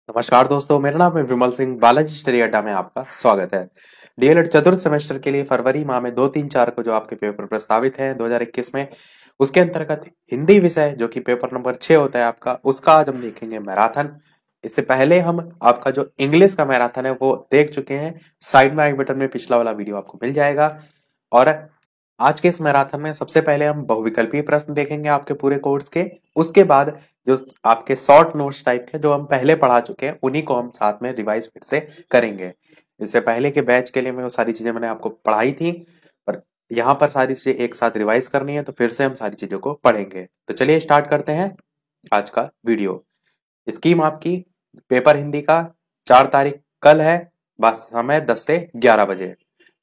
नमस्कार दोस्तों, मेरा नाम है विमल सिंह। बालाजी स्टडी अड्डा में आपका स्वागत है। डीएलएड चतुर्थ सेमेस्टर के लिए फरवरी माह में 2, 3, 4 को जो आपके पेपर प्रस्तावित हैं 2021 में, उसके अंतर्गत हिंदी विषय जो कि पेपर नंबर 6 होता है आपका, उसका आज हम देखेंगे मैराथन। इससे पहले हम आपका जो इंग्लिश का मैराथन है वो देख चुके हैं। साइड में आई बटन में पिछला वाला वीडियो आपको मिल जाएगा। और आज के इस मैराथन में सबसे पहले हम बहुविकल्पीय प्रश्न देखेंगे आपके पूरे कोर्स के। उसके बाद जो आपके शॉर्ट नोट्स टाइप के जो हम पहले पढ़ा चुके हैं उन्हीं को हम साथ में रिवाइज फिर से करेंगे। इससे पहले के बैच के लिए मैं वो सारी चीजें मैंने आपको पढ़ाई थी, पर यहाँ पर सारी चीजें एक साथ रिवाइज करनी है, तो फिर से हम सारी चीजों को पढ़ेंगे। तो चलिए स्टार्ट करते हैं आज का वीडियो। स्कीम आपकी पेपर हिंदी का 4 तारीख कल है, बस समय 10 से 11 बजे।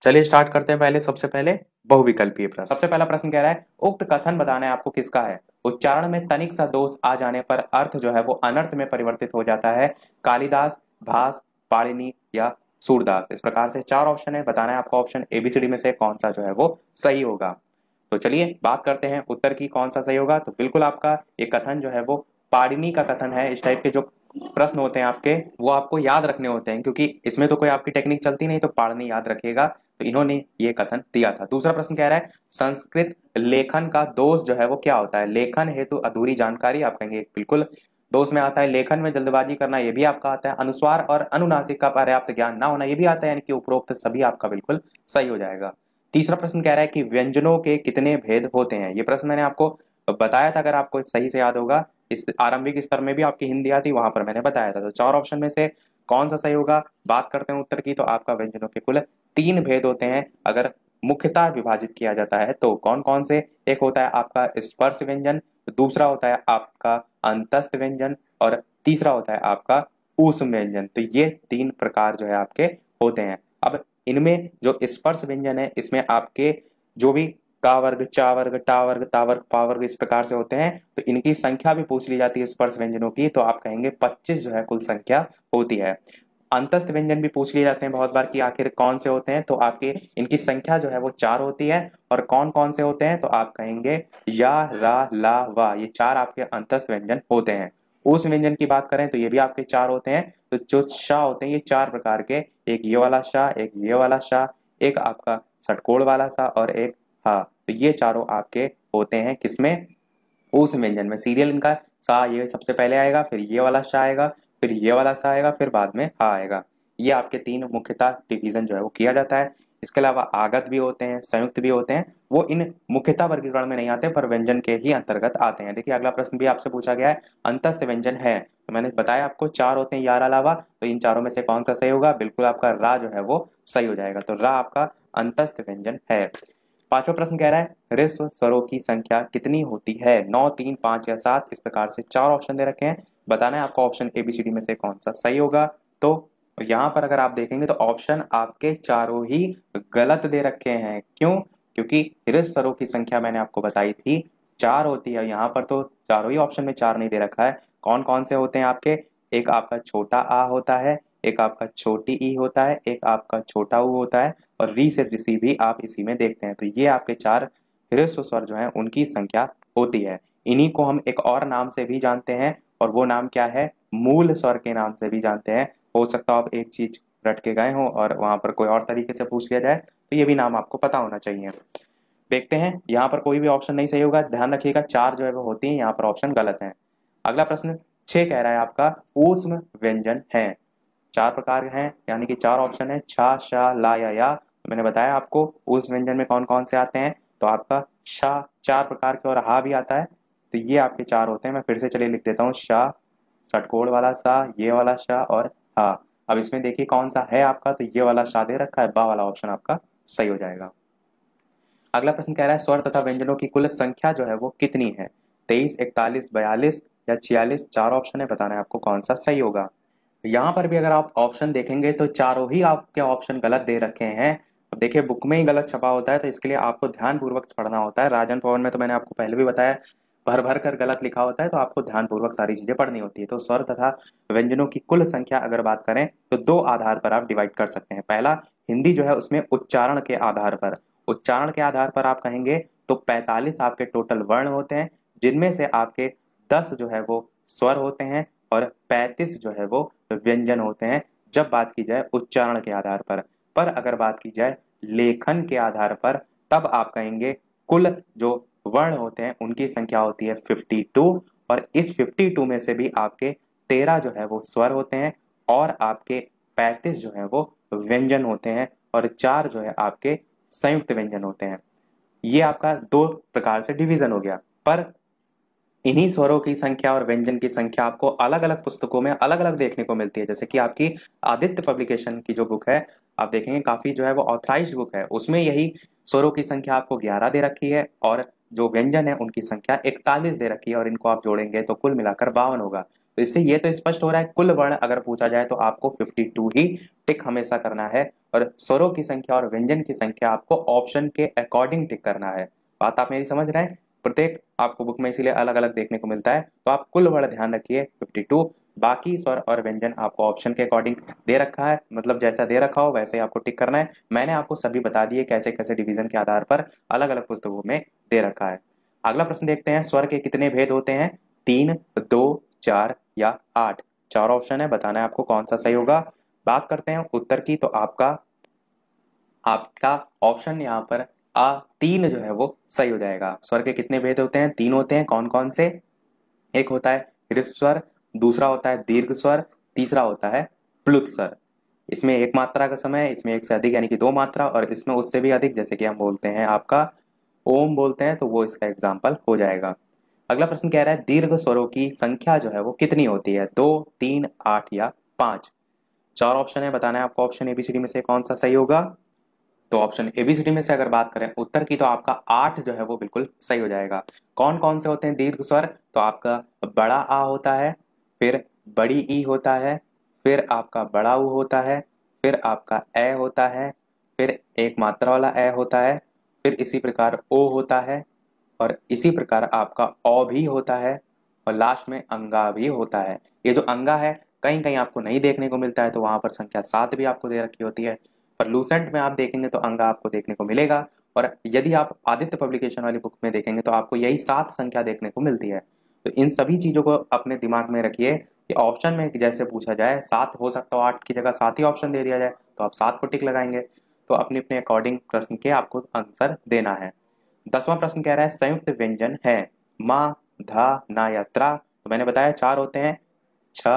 चलिए स्टार्ट करते हैं। पहले सबसे पहले बहुविकल्पीय प्रश्न। सबसे पहला प्रश्न कह रहा है उक्त कथन बताना है आपको किसका है। उच्चारण में तनिक सा दोष आ जाने पर अर्थ जो है वो अनर्थ में परिवर्तित हो जाता है। कालिदास, भास, पाणिनि या सूरदास। इस प्रकार से 4 ऑप्शन है, बताना है आपको ऑप्शन एबीसीडी में से कौन सा जो है वो सही होगा। तो चलिए बात करते हैं उत्तर की, कौन सा सही होगा। तो बिल्कुल आपका ये कथन जो है वो पाणिनि का कथन है। इस टाइप के जो प्रश्न होते हैं आपके वो आपको याद रखने होते हैं, क्योंकि इसमें तो कोई आपकी टेक्निक चलती नहीं, तो पाणिनि याद रखिएगा। तो इन्होंने ये कथन दिया था। दूसरा प्रश्न कह रहा है संस्कृत लेखन का दोष जो है वो क्या होता है। लेखन हेतु अधूरी जानकारी, आप कहेंगे बिल्कुल दोष में आता है। लेखन में जल्दबाजी करना, ये भी आपका आता है। अनुस्वार और अनुनासिक का पर्याप्त ज्ञान ना होना, ये भी आता है। यानी कि उपरोक्त सभी आपका बिल्कुल सही हो जाएगा। तीसरा प्रश्न कह रहा है कि व्यंजनों के कितने भेद होते हैं। ये प्रश्न मैंने आपको बताया था, अगर आपको सही से याद होगा। इस आरंभिक स्तर में भी आपकी हिंदी आती, वहां पर मैंने बताया था। तो 4 ऑप्शन में से कौन सा सही होगा। बात करते हैं उत्तर की, तो आपका व्यंजनों के कुल 3 भेद होते हैं अगर मुख्यतः विभाजित किया जाता है। तो कौन कौन से। एक होता है आपका स्पर्श व्यंजन, दूसरा होता है आपका अंतस्थ व्यंजन, और तीसरा होता है आपका ऊष्म व्यंजन। तो ये 3 प्रकार जो है आपके होते हैं। अब इनमें जो स्पर्श व्यंजन है, इसमें आपके जो भी का वर्ग, चा वर्ग, टा वर्ग, ता वर्ग, पा वर्ग इस प्रकार से होते हैं। तो इनकी संख्या भी पूछ ली जाती है स्पर्श व्यंजनों की, तो आप कहेंगे 25 जो है कुल संख्या होती है। अंतस्थ व्यंजन भी पूछ लिए जाते हैं बहुत बार कि आखिर कौन से होते हैं, तो आपके इनकी संख्या जो है वो 4 होती है। और कौन कौन से होते हैं, तो आप कहेंगे या, रा, ला, वा, ये 4 आपके अंतस्थ व्यंजन होते हैं। उस व्यंजन की बात करें तो ये भी आपके 4 होते हैं। तो जो शाह होते हैं ये 4 प्रकार के, एक ये वाला शाह, एक ये वाला शाह, एक आपका षटकोण वाला शाह, और एक हा। तो ये चारों आपके होते हैं किसमें, उस व्यंजन में। सीरियल इनका सा ये सबसे पहले आएगा, फिर ये वाला सा आएगा, फिर ये वाला सा आएगा, फिर बाद में हा आएगा। ये आपके 3 मुख्यतः डिवीजन जो है वो किया जाता है। इसके अलावा आगत भी होते हैं, संयुक्त भी होते हैं। वो इन मुख्यतः वर्गीकरण में नहीं आते, पर व्यंजन के ही अंतर्गत आते हैं। देखिए अगला प्रश्न भी आपसे पूछा गया है, अंतस्थ व्यंजन है। तो मैंने बताया आपको 4 होते हैं यार अलावा। तो इन चारों में से कौन सा सही होगा। बिल्कुल आपका रा जो है वो सही हो जाएगा। तो रा आपका अंतस्थ व्यंजन है। पांचवा प्रश्न कह रहा है ह्रस्व स्वरों की संख्या कितनी होती है। 9, 3, 5 या 7। इस प्रकार से 4 ऑप्शन दे रखे हैं, बताना है आपको ऑप्शन एबीसीडी में से कौन सा सही होगा। तो यहाँ पर अगर आप देखेंगे तो ऑप्शन आपके चारों ही गलत दे रखे हैं। क्यों। क्योंकि ह्रस्व स्वरों की संख्या मैंने आपको बताई थी 4 होती है। यहाँ पर तो चारों ही ऑप्शन में 4 नहीं दे रखा है। कौन कौन से होते हैं आपके, एक आपका छोटा आ होता है, एक आपका छोटी ई होता है, एक आपका छोटा ऊ होता है, और री से ऋषि भी आप इसी में देखते हैं। तो ये आपके 4 ह्रस्व स्वर जो हैं उनकी संख्या होती है। इन्हीं को हम एक और नाम से भी जानते हैं, और वो नाम क्या है, मूल स्वर के नाम से भी जानते हैं। हो सकता है आप एक चीज रट के गए हो और वहां पर कोई और तरीके से पूछ लिया जाए, तो ये भी नाम आपको पता होना चाहिए। देखते हैं, यहाँ पर कोई भी ऑप्शन नहीं सही होगा, ध्यान रखिएगा 4 जो है वो होती है, यहाँ पर ऑप्शन गलत है। अगला प्रश्न 6 कह रहा है आपका ऊष्म व्यंजन है। 4 प्रकार हैं, यानी कि 4 ऑप्शन है, छा, शा, ला या। तो मैंने बताया आपको उस व्यंजन में कौन कौन से आते हैं। तो आपका शा 4 प्रकार के, और हा भी आता है। तो ये आपके 4 होते हैं। मैं फिर से चलिए लिख देता हूँ, शा, षटकोण वाला सा, ये वाला शा, और हा। अब इसमें देखिए कौन सा है आपका, तो ये वाला शा दे रखा है, बा वाला ऑप्शन आपका सही हो जाएगा। अगला प्रश्न कह रहा है स्वर तथा व्यंजनों की कुल संख्या जो है वो कितनी है। 23, 41, 42 या 46। 4 ऑप्शन है, बताना है आपको कौन सा सही होगा। यहाँ पर भी अगर आप ऑप्शन देखेंगे तो चारों ही आपके ऑप्शन गलत दे रखे हैं। अब देखिए बुक में ही गलत छपा होता है, तो इसके लिए आपको ध्यान पूर्वक पढ़ना होता है। राजन भवन में तो मैंने आपको पहले भी बताया भर भर कर गलत लिखा होता है, तो आपको ध्यान पूर्वक सारी चीजें पढ़नी होती है। तो स्वर तथा व्यंजनों की कुल संख्या अगर बात करें तो 2 आधार पर आप डिवाइड कर सकते हैं। पहला, हिंदी जो है उसमें उच्चारण के आधार पर। उच्चारण के आधार पर आप कहेंगे तो 45 आपके टोटल वर्ण होते हैं, जिनमें से आपके 10 जो है वो स्वर होते हैं, और 35 जो है वो व्यंजन होते हैं जब बात की जाए उच्चारण के आधार पर अगर बात की जाए लेखन के आधार पर तब आप कहेंगे कुल जो वर्ण होते हैं उनकी संख्या होती है 52 और इस 52 में से भी आपके 13 जो है वो स्वर होते हैं और आपके 35 जो है वो व्यंजन होते हैं और 4 जो है आपके संयुक्त व्यंजन होते हैं। ये आपका दो प्रकार से डिवीजन हो गया। पर इन्हीं स्वरों की संख्या और व्यंजन की संख्या आपको अलग अलग पुस्तकों में अलग अलग देखने को मिलती है। जैसे कि आपकी आदित्य पब्लिकेशन की जो बुक है आप देखेंगे काफी जो है वो ऑथराइज्ड बुक है, उसमें यही स्वरों की संख्या आपको 11 दे रखी है और जो व्यंजन है उनकी संख्या 41 दे रखी है और इनको आप जोड़ेंगे तो कुल मिलाकर 52 होगा। तो इससे ये तो स्पष्ट हो रहा है कुल वर्ण अगर पूछा जाए तो आपको 52 ही टिक हमेशा करना है और स्वरों की संख्या और व्यंजन की संख्या आपको ऑप्शन के अकॉर्डिंग टिक करना है। बात आप मेरी समझ रहे हैं? प्रत्येक आपको बुक में इसीलिए अलग अलग देखने को मिलता है, तो आप कुल वर्ण ध्यान रखिए 52, बाकी स्वर और व्यंजन आपको ऑप्शन के अकॉर्डिंग दे रखा है, मतलब जैसा दे रखा हो वैसे आपको टिक करना है। मैंने आपको सभी बता दिए कैसे कैसे डिवीजन के आधार पर अलग अलग पुस्तकों में दे रखा है। अगला प्रश्न देखते हैं, स्वर के कितने भेद होते हैं? 3, 2, 4 या 8। 4 ऑप्शन है, बताना है आपको कौन सा सही होगा। बात करते हैं उत्तर की, तो आपका आपका ऑप्शन यहाँ पर तीन जो है वो सही हो जाएगा। स्वर के कितने भेद होते हैं? 3 होते हैं। कौन कौन से? एक होता है ह्रस्व स्वर, दूसरा होता है दीर्घ स्वर, तीसरा होता है प्लुत स्वर। इसमें एक मात्रा का समय, इसमें एक से अधिक यानी कि 2 मात्रा, और इसमें उससे भी अधिक जैसे कि हम बोलते हैं आपका ओम बोलते हैं, तो वो इसका एग्जाम्पल हो जाएगा। अगला प्रश्न कह रहा है दीर्घ स्वरों की संख्या जो है वो कितनी होती है? 2, 3, 8 या 5। 4 ऑप्शन है, बताना है आपको ऑप्शन एबीसीडी में से कौन सा सही होगा। तो ऑप्शन एबीसीडी में से अगर बात करें उत्तर की, तो आपका 8 जो है वो बिल्कुल सही हो जाएगा। कौन कौन से होते हैं दीर्घ स्वर? तो आपका बड़ा आ होता है, फिर बड़ी ई होता है, फिर आपका बड़ा ऊ होता है, फिर आपका ए होता है, फिर एक मात्रा वाला ए होता है, फिर इसी प्रकार ओ होता है, और इसी प्रकार आपका औ भी होता है, और लास्ट में अंगा भी होता है। ये जो अंगा है कहीं कहीं आपको नहीं देखने को मिलता है, तो वहां पर संख्या 7 भी आपको दे रखी होती है, पर लूसेंट में आप देखेंगे तो अंगा आपको देखने को मिलेगा, और यदि आप आदित्य पब्लिकेशन वाली बुक में देखेंगे तो आपको यही 7 संख्या देखने को मिलती है। तो इन सभी चीजों को अपने दिमाग में रखिए कि ऑप्शन में जैसे पूछा जाए 7 हो सकता हो, 8 की जगह 7 ही ऑप्शन दे दिया जाए तो आप 7 को टिक लगाएंगे। तो अपने अपने अकॉर्डिंग प्रश्न के आपको आंसर देना है। 10वां प्रश्न कह रहा है संयुक्त व्यंजन है मा, धा, ना या त्रा। तो मैंने बताया 4 होते हैं, छ,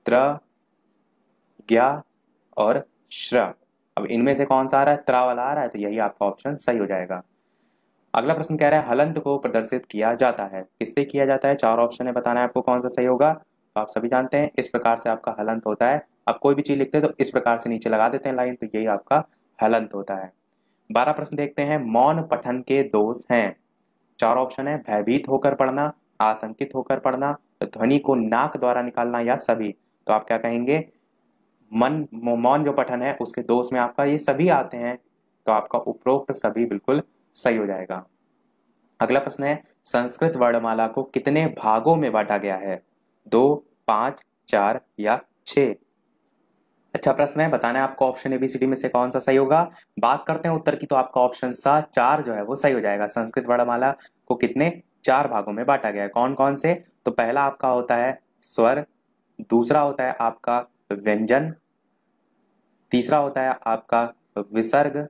त्र, ज्ञा और श्र। अब इनमें से कौन सा आ रहा है? त्रा वाला आ रहा है, तो यही आपका ऑप्शन सही हो जाएगा। अगला प्रश्न कह रहा है हलंत को प्रदर्शित किया जाता है, किससे किया जाता है? 4 ऑप्शन है, बताना है आपको कौन सा सही होगा। तो आप सभी जानते हैं इस प्रकार से आपका हलंत होता है। आप कोई भी चीज लिखते हैं तो इस प्रकार से नीचे लगा देते हैं लाइन, तो यही आपका हलंत होता है। 12 प्रश्न देखते हैं, मौन पठन के दोष हैं। 4 ऑप्शन है, भयभीत होकर पढ़ना, आशंकित होकर पढ़ना, ध्वनि को नाक द्वारा निकालना या सभी। तो आप क्या कहेंगे? मन मौन जो पठन है उसके दोष में आपका ये सभी आते हैं, तो आपका उपरोक्त सभी बिल्कुल सही हो जाएगा। अगला प्रश्न है संस्कृत वर्णमाला को कितने भागों में बांटा गया है? 2, 5, 4 या 6। अच्छा प्रश्न है, बताना है आपको ऑप्शन एबीसीडी में से कौन सा सही होगा। बात करते हैं उत्तर की, तो आपका ऑप्शन सा 4 जो है वो सही हो जाएगा। संस्कृत वर्णमाला को कितने 4 भागों में बांटा गया है। कौन कौन से? तो पहला आपका होता है स्वर, दूसरा होता है आपका व्यंजन, तीसरा होता है आपका विसर्ग,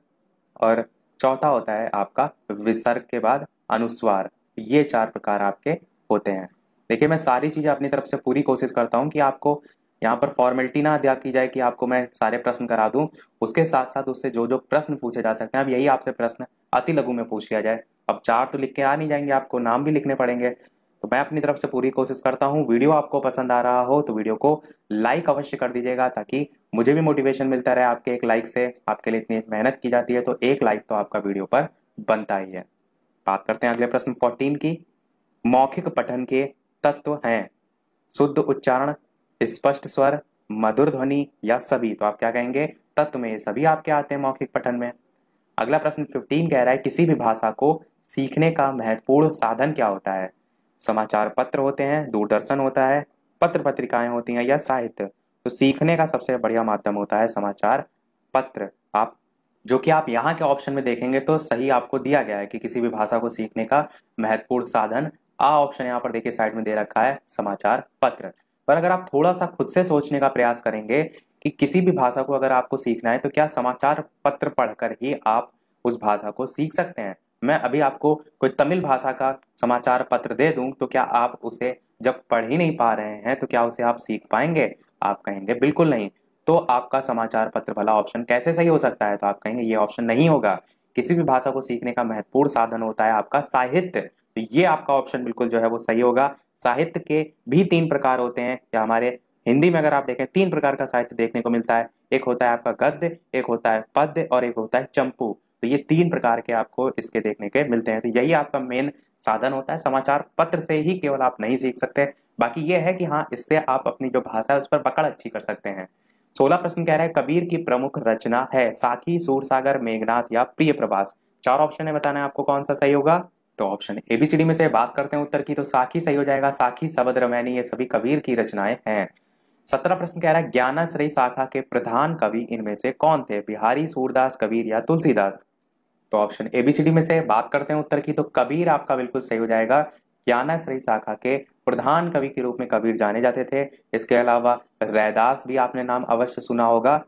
और चौथा होता है आपका विसर्ग के बाद अनुस्वार। ये 4 प्रकार आपके होते हैं। देखिए मैं सारी चीजें अपनी तरफ से पूरी कोशिश करता हूं कि आपको यहाँ पर फॉर्मेलिटी ना अदा की जाए कि आपको मैं सारे प्रश्न करा दूं, उसके साथ साथ उससे जो जो प्रश्न पूछे जा सकते हैं अब यही आपसे प्रश्न अति लघु में पूछ लिया जाए। अब 4 तो लिख के आ नहीं जाएंगे, आपको नाम भी लिखने पड़ेंगे, तो मैं अपनी तरफ से पूरी कोशिश करता हूँ। वीडियो आपको पसंद आ रहा हो तो वीडियो को लाइक अवश्य कर दीजिएगा, ताकि मुझे भी मोटिवेशन मिलता रहे। आपके एक लाइक से, आपके लिए इतनी मेहनत की जाती है, तो एक लाइक तो आपका वीडियो पर बनता ही है। बात करते हैं अगले प्रश्न 14 की। मौखिक पठन के तत्व हैं शुद्ध उच्चारण, स्पष्ट स्वर, मधुर ध्वनि या सभी। तो आप क्या कहेंगे? तत्व में ये सभी आपके आते हैं मौखिक पठन में। अगला प्रश्न 15 कह रहा है किसी भी भाषा को सीखने का महत्वपूर्ण साधन क्या होता है? समाचार पत्र होते हैं, दूरदर्शन होता है, पत्र पत्रिकाएं होती हैं या साहित्य। तो सीखने का सबसे बढ़िया माध्यम होता है समाचार पत्र। आप जो कि आप यहाँ के ऑप्शन में देखेंगे तो सही आपको दिया गया है कि किसी भी भाषा को सीखने का महत्वपूर्ण साधन आ ऑप्शन यहाँ पर देखिए साइड में दे रखा है समाचार पत्र। पर अगर आप थोड़ा सा खुद से सोचने का प्रयास करेंगे कि किसी भी भाषा को अगर आपको सीखना है तो क्या समाचार पत्र पढ़कर ही आप उस भाषा को सीख सकते हैं? मैं अभी आपको कोई तमिल भाषा का समाचार पत्र दे दूं तो क्या आप उसे जब पढ़ ही नहीं पा रहे हैं तो क्या उसे आप सीख पाएंगे? आप कहेंगे बिल्कुल नहीं। तो आपका समाचार पत्र वाला ऑप्शन कैसे सही हो सकता है? तो आप कहेंगे ये ऑप्शन नहीं होगा। किसी भी भाषा को सीखने का महत्वपूर्ण साधन होता है आपका साहित्य। तो ये आपका ऑप्शन बिल्कुल जो है वो सही होगा। साहित्य के भी तीन प्रकार होते हैं, या हमारे हिंदी में अगर आप देखें तीन प्रकार का साहित्य देखने को मिलता है। एक होता है आपका गद्य, एक होता है पद्य और एक होता है चंपू। तो ये तीन प्रकार के आपको इसके देखने के मिलते हैं। तो यही आपका मेन साधन होता है। समाचार पत्र से ही केवल आप नहीं सीख सकते, बाकी ये है कि हाँ, इससे आप अपनी जो भाषा है उस पर पकड़ अच्छी कर सकते हैं। 16 प्रश्न कह रहा है कबीर की प्रमुख रचना है साखी, सूरसागर, मेघनाथ या प्रिय प्रवास। चार ऑप्शन है, बताना है आपको कौन सा सही होगा। तो ऑप्शन एबीसीडी में से बात करते हैं उत्तर की, तो साखी सही हो जाएगा। साखी, शबद, रमैनी ये सभी कबीर की रचनाएं हैं। 17 प्रश्न कह रहा है ज्ञानाश्रयी शाखा के प्रधान कवि इनमें से कौन थे? बिहारी, सूरदास, कबीर या तुलसीदास। तो ऑप्शन एबीसीडी में से बात करते हैं उत्तर की, तो कबीर आपका बिल्कुल सही हो जाएगा। ज्ञानाश्रयी शाखा के प्रधान कवि के रूप में कबीर जाने जाते थे। इसके अलावा रैदास भी आपने नाम अवश्य सुना होगा,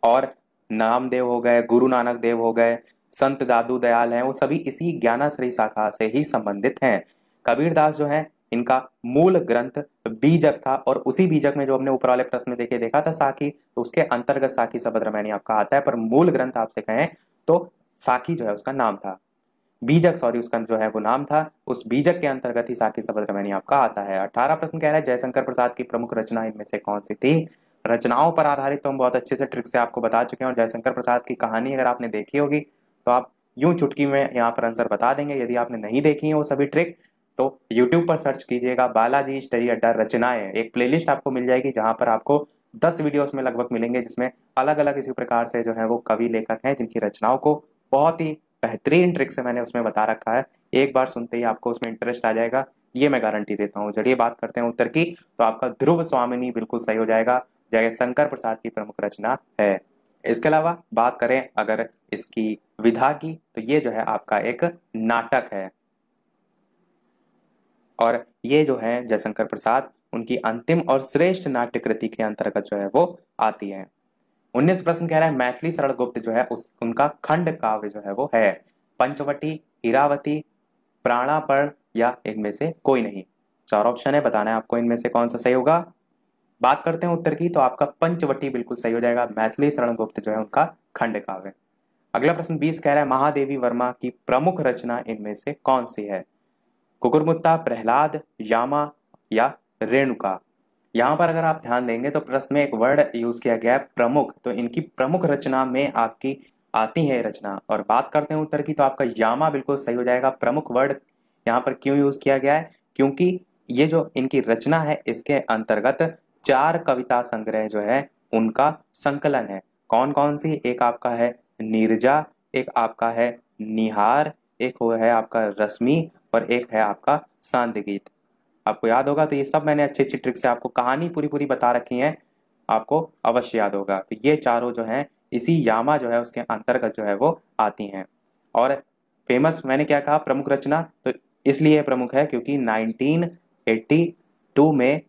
और नामदेव हो गए, गुरु नानक देव हो गए, संत दादू दयाल हैं, वो सभी इसी ज्ञानाश्रयी शाखा से ही संबंधित हैं। कबीरदास जो है इनका मूल ग्रंथ बीजक था, और उसी बीजक में जो हमने ऊपर वाले प्रश्न में देखे देखा था साखी, तो उसके अंतर्गत साखी शबद रामायणी आपका आता है। पर मूल ग्रंथ आपसे कहें तो साखी जो है उसका नाम था, बीजक सॉरी उसका जो है वो नाम था। उस बीजक के अंतर्गत ही साखी शबद रामायणी आपका आता है। 18 प्रश्न कह रहा है जयशंकर प्रसाद की प्रमुख रचना इनमें से कौन सी थी? रचनाओं पर आधारित तो हम बहुत अच्छे से ट्रिक से आपको बता चुके हैं, और जयशंकर प्रसाद की कहानी अगर आपने देखी होगी तो आप यूं चुटकी में यहाँ पर आंसर बता देंगे। यदि आपने नहीं देखी है वो सभी ट्रिक, तो YouTube पर सर्च कीजिएगा बालाजी स्टडी अड्डा रचनाएं, एक प्लेलिस्ट आपको मिल जाएगी जहां पर आपको 10 वीडियोस में लगभग मिलेंगे, जिसमें अलग अलग इसी प्रकार से जो है वो कवि लेखक हैं जिनकी रचनाओं को बहुत ही बेहतरीन ट्रिक से मैंने उसमें बता रखा है। एक बार सुनते ही आपको उसमें इंटरेस्ट आ जाएगा, ये मैं गारंटी देता हूँ। चलिए बात करते हैं उत्तर की, तो आपका ध्रुव स्वामिनी बिल्कुल सही हो जाएगा, जयशंकर प्रसाद की प्रमुख रचना है। इसके अलावा बात करें अगर इसकी विधा की, तो ये जो है आपका एक नाटक है, और ये जो है जयशंकर प्रसाद उनकी अंतिम और श्रेष्ठ नाट्य कृति के अंतर्गत जो है वो आती है। 19 प्रश्न कह रहा है मैथिली शरण गुप्त जो है उस उनका खंड काव्य जो है वो है पंचवटी, हीरावती, प्राणापर्ण या इनमें से कोई नहीं। चार ऑप्शन है, बताना है आपको इनमें से कौन सा सही होगा। बात करते हैं उत्तर की, तो आपका पंचवटी बिल्कुल सही हो जाएगा। मैथिली शरण गुप्त जो है उनका खंड काव्य। अगला प्रश्न 20 कह रहा है महादेवी वर्मा की प्रमुख रचना इनमें से कौन सी है? कुकुरमुत्ता, प्रहलाद, यामा या रेणुका। यहां पर अगर आप ध्यान देंगे तो प्रश्न में एक वर्ड यूज किया गया है प्रमुख, तो इनकी प्रमुख रचना में आपकी आती है रचना। और बात करते हैं उत्तर की, तो आपका यामा बिल्कुल सही हो जाएगा। प्रमुख वर्ड यहाँ पर क्यों यूज किया गया है? क्योंकि ये जो इनकी रचना है इसके अंतर्गत 4 कविता संग्रह जो है उनका संकलन है। कौन कौन सी? एक आपका है नीरजा, एक आपका है निहार, एक वो है आपका रश्मि, और एक है आपका सांध्य गीत। आपको याद होगा, तो ये सब मैंने अच्छी अच्छी ट्रिक से आपको कहानी पूरी पूरी बता रखी है, आपको अवश्य याद होगा। तो ये चारों जो है इसी यामा जो है उसके अंतर्गत जो है वो आती हैं। और फेमस मैंने क्या कहा, प्रमुख रचना, तो इसलिए प्रमुख है क्योंकि 1982 में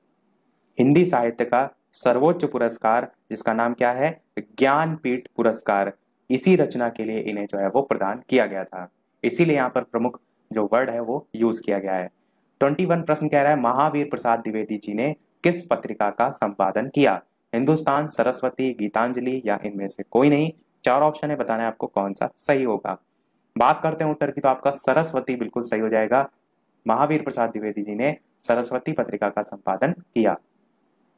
हिंदी साहित्य का सर्वोच्च पुरस्कार, जिसका नाम क्या है, ज्ञानपीठ पुरस्कार, इसी रचना के लिए इन्हें जो है वो प्रदान किया गया था। इसीलिए यहाँ पर प्रमुख जो वर्ड है वो यूज किया गया है। 21 प्रश्न कह रहा है महावीर प्रसाद द्विवेदी जी ने किस पत्रिका का संपादन किया? हिंदुस्तान, सरस्वती, गीतांजलि या इनमें से कोई नहीं। चार ऑप्शन है, बताना है आपको कौन सा सही होगा। बात करते हैं उत्तर की, तो आपका सरस्वती बिल्कुल सही हो जाएगा। महावीर प्रसाद द्विवेदी जी ने सरस्वती पत्रिका का संपादन किया।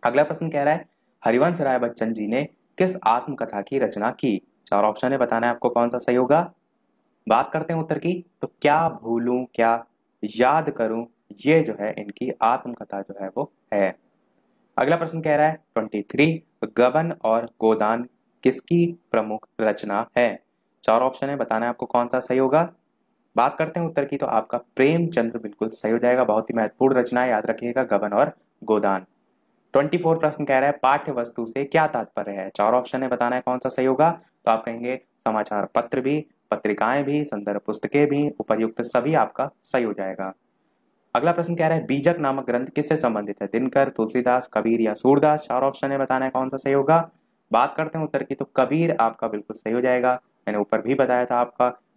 अगला प्रश्न कह रहा है हरिवंश राय बच्चन जी ने किस आत्मकथा की रचना की? चार ऑप्शन है, बताना है आपको कौन सा सही होगा। बात करते हैं उत्तर की, तो क्या भूलूं क्या याद करूं, ये जो है इनकी आत्मकथा जो है वो है। अगला प्रश्न कह रहा है 23 गबन और गोदान किसकी प्रमुख रचना है? चार ऑप्शन है, बताना है आपको कौन सा सही होगा। बात करते हैं उत्तर की, तो आपका प्रेमचंद्र बिल्कुल सही हो जाएगा। बहुत ही महत्वपूर्ण रचना है, याद रखिएगा, गबन और गोदान। 24 प्रश्न कह रहा है पाठ्य वस्तु से क्या तात्पर्य है? चार ऑप्शन है, बताना है कौन सा सही होगा। तो आप कहेंगे समाचार पत्र भी, पत्रिकाएं भी, संदर्भ पुस्तकें भी, उपर्युक्त सभी आपका सही हो जाएगा। अगला प्रश्न कह रहा है बीजक नामक ग्रंथ किससे संबंधित है? दिनकर, तुलसीदास, कबीर या सूरदास? 4 ऑप्शन है, बताना है कौन सा सही होगा। बात करते हैं उत्तर की, तो कबीर आपका बिल्कुल सही हो जाएगा। मैंने ऊपर भी बताया था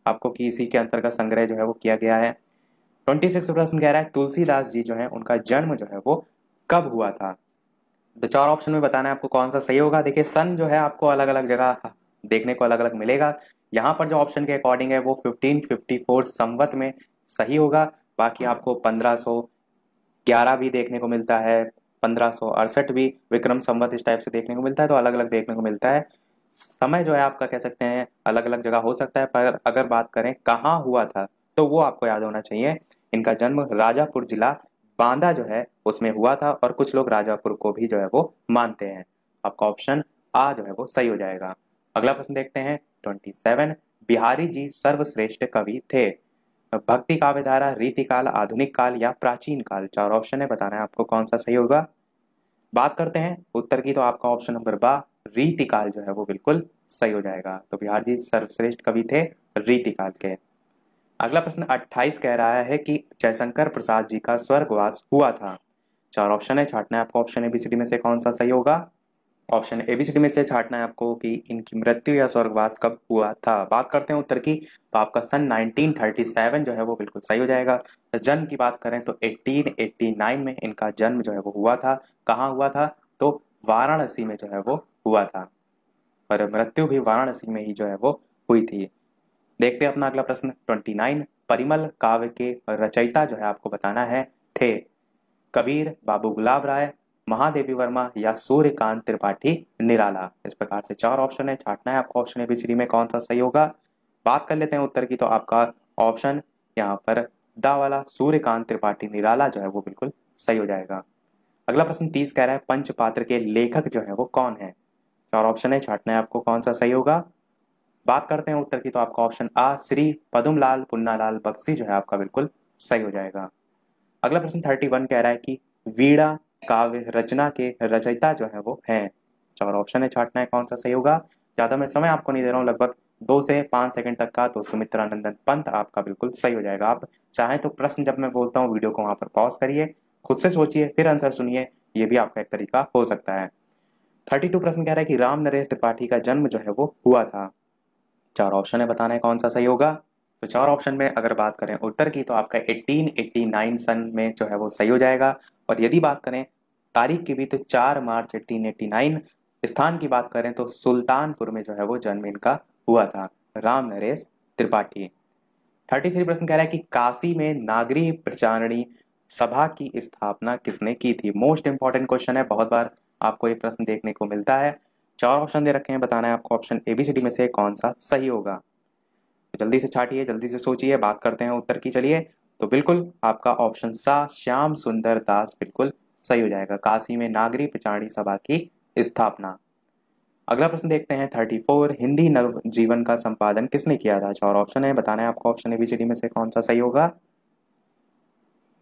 आपको कि इसी के अंतर्गत संग्रह जो है वो किया गया है। 26 प्रश्न कह रहा है तुलसीदास जी जो है उनका जन्म जो है वो कब हुआ था? तो 4 ऑप्शन में बताना है आपको कौन सा सही होगा। देखिए सन जो है आपको अलग अलग जगह देखने को अलग अलग मिलेगा। यहाँ पर जो ऑप्शन के अकॉर्डिंग है वो 1554 संवत में सही होगा। बाकी आपको 1511 भी देखने को मिलता है, 1568 भी विक्रम संवत इस टाइप से देखने को मिलता है, तो अलग अलग देखने को मिलता है। समय जो है आपका कह सकते हैं अलग अलग जगह हो सकता है, पर अगर बात करें कहाँ हुआ था तो वो आपको याद होना चाहिए। इनका जन्म राजापुर जिला बांदा जो है उसमें हुआ था, और कुछ लोग राजापुर को भी जो है वो मानते हैं। आपका ऑप्शन आ जो है वो सही हो जाएगा। अगला प्रश्न देखते हैं 27। बिहारी जी सर्वश्रेष्ठ कवि थे? भक्ति काव्य धारा, रीतिकाल, आधुनिक काल या प्राचीन काल? 4 ऑप्शन है, बताना है आपको कौन सा सही होगा। बात करते हैं उत्तर की, तो आपका ऑप्शन नंबर बा रीतिकाल जो है वो बिल्कुल सही हो जाएगा। तो बिहार जी सर्वश्रेष्ठ कवि थे रीतिकाल के। अगला प्रश्न 28 कह रहा है कि जयशंकर प्रसाद जी का स्वर्गवास हुआ था? 4 ऑप्शन है, छाटना है आपको ऑप्शन एबीसीडी में से कौन सा सही होगा। ऑप्शन एबीसीडी में से छाटना है आपको कि इनकी मृत्यु या स्वर्गवास कब हुआ था। बात करते हैं उत्तर की, तो आपका सन 1937 जो है वो बिल्कुल सही हो जाएगा। तो जन्म की बात करें तो 1889 में इनका जन्म जो है वो हुआ था। कहाँ हुआ था? तो वाराणसी में जो है वो हुआ था, पर मृत्यु भी वाराणसी में ही जो है वो हुई थी। देखते हैं अपना अगला प्रश्न 29। परिमल काव्य के रचयिता जो है आपको बताना है थे? कबीर, बाबू गुलाब राय, महादेवी वर्मा या सूर्यकांत त्रिपाठी निराला? इस प्रकार से 4 ऑप्शन है, छाटना है आपको ऑप्शन एबीसीडी में कौन सा सही होगा। बात कर लेते हैं उत्तर की, तो आपका ऑप्शन यहाँ पर दा वाला सूर्यकांत त्रिपाठी निराला जो है वो बिल्कुल सही हो जाएगा। अगला प्रश्न 30 कह रहा है पंचपात्र के लेखक जो है वो कौन है? 4 ऑप्शन है, छाटना है आपको कौन सा सही होगा। बात करते हैं उत्तर की, तो आपका ऑप्शन आ श्री पदुमलाल पुन्नालाल बख्शी जो है आपका बिल्कुल सही हो जाएगा। अगला प्रश्न 31 कह रहा है कि वीणा काव्य रचना के रचयिता जो है वो हैं? 4 ऑप्शन है, छाटना है कौन सा सही होगा। ज्यादा मैं समय आपको नहीं दे रहा हूँ, लगभग 2 से 5 सेकंड तक का, तो सुमित्रानंदन पंत आपका बिल्कुल सही हो जाएगा। आप चाहें तो प्रश्न जब मैं बोलता हूँ वीडियो को वहां पर पॉज करिए, खुद से सोचिए, फिर आंसर सुनिए, ये भी आपका एक तरीका हो सकता है। 32 प्रश्न कह रहा है कि राम नरेश त्रिपाठी का जन्म जो है वो हुआ था? 4 ऑप्शन है, बताना है कौन सा सही होगा। तो 4 ऑप्शन में अगर बात करें उत्तर की, तो आपका 1889 सन में जो है वो सही हो जाएगा। और यदि बात करें तारीख की भी, तो 4 मार्च 1889। स्थान की बात करें तो सुल्तानपुर में जो है वो जन्म इनका हुआ था, राम नरेश त्रिपाठी। 33 प्रश्न कह रहा है कि काशी में नागरी प्रचारणी सभा की स्थापना किसने की थी? मोस्ट इंपॉर्टेंट क्वेश्चन है, बहुत बार आपको ये प्रश्न देखने को मिलता है। 4 ऑप्शन दे रखे हैं, बताना है आपको ऑप्शन एबीसीडी में से कौन सा सही होगा। तो जल्दी से छाटिए, जल्दी से सोचिए। बात करते हैं उत्तर की, चलिए। तो बिल्कुल आपका ऑप्शन सा श्याम सुंदर दास बिल्कुल सही हो जाएगा, काशी में नागरी प्रचारणी सभा की स्थापना। अगला प्रश्न देखते हैं 34। हिंदी नव जीवन का संपादन किसने किया था? 4 ऑप्शन है, बताना है आपको ऑप्शन एबीसीडी में से कौन सा सही होगा।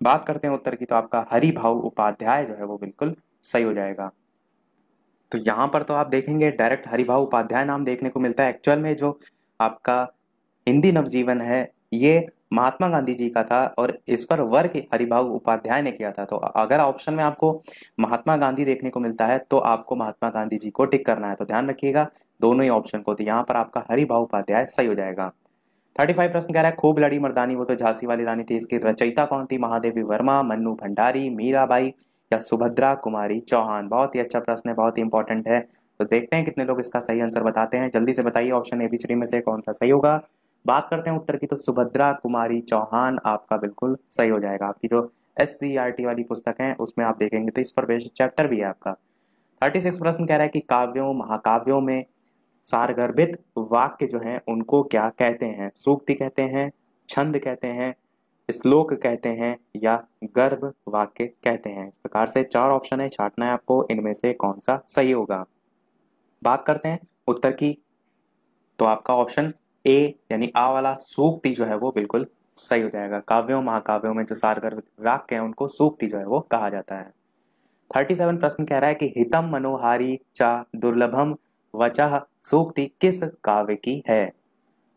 बात करते हैं उत्तर की, तो आपका हरिभाऊ उपाध्याय जो है वो बिल्कुल सही हो जाएगा। तो यहाँ पर तो आप देखेंगे डायरेक्ट हरिभाऊ उपाध्याय नाम देखने को मिलता है। एक्चुअल में जो आपका हिंदी नवजीवन है ये महात्मा गांधी जी का था, और इस पर वर्क हरिभाऊ उपाध्याय ने किया था। तो अगर ऑप्शन में आपको महात्मा गांधी देखने को मिलता है तो आपको महात्मा गांधी जी को टिक करना है, तो ध्यान रखिएगा दोनों ही ऑप्शन को। तो यहाँ पर आपका हरिभाऊ उपाध्याय सही हो जाएगा। 35 प्रश्न कह रहा है खूब लड़ी मर्दानी वो तो झांसी वाली रानी थी, इसकी रचयिता कौन थी? महादेवी वर्मा, मन्नू भंडारी, मीराबाई या सुभद्रा कुमारी चौहान? बहुत ही अच्छा प्रश्न है, बहुत ही इंपॉर्टेंट है। तो देखते हैं कितने लोग इसका सही आंसर बताते हैं, जल्दी से बताइए ऑप्शन एबीसीडी में से कौन सा सही होगा। बात करते हैं उत्तर की, तो सुभद्रा कुमारी चौहान आपका बिल्कुल सही हो जाएगा। आपकी जो SCERT वाली पुस्तक है उसमें आप देखेंगे तो इस पर बेस्ड चैप्टर भी है आपका। 36 प्रश्न कह रहा है कि काव्यों महाकाव्यों में सारगर्भित वाक्य जो हैं उनको क्या कहते हैं? सूक्ति कहते हैं, छंद कहते हैं, श्लोक कहते हैं या गर्भ वाक्य कहते हैं? इस प्रकार से 4 ऑप्शन है, छाटना है आपको इनमें से कौन सा सही होगा। बात करते हैं उत्तर की, तो आपका ऑप्शन ए यानी आ वाला सूक्ति जो है वो बिल्कुल सही हो जाएगा। काव्यों महाकाव्यों में जो सारगर्भित वाक्य हैं उनको सूक्ति जो है वो कहा जाता है। 37 प्रश्न कह रहा है कि हितम मनोहारी चा दुर्लभम वचः सूक्ति किस काव्य की है?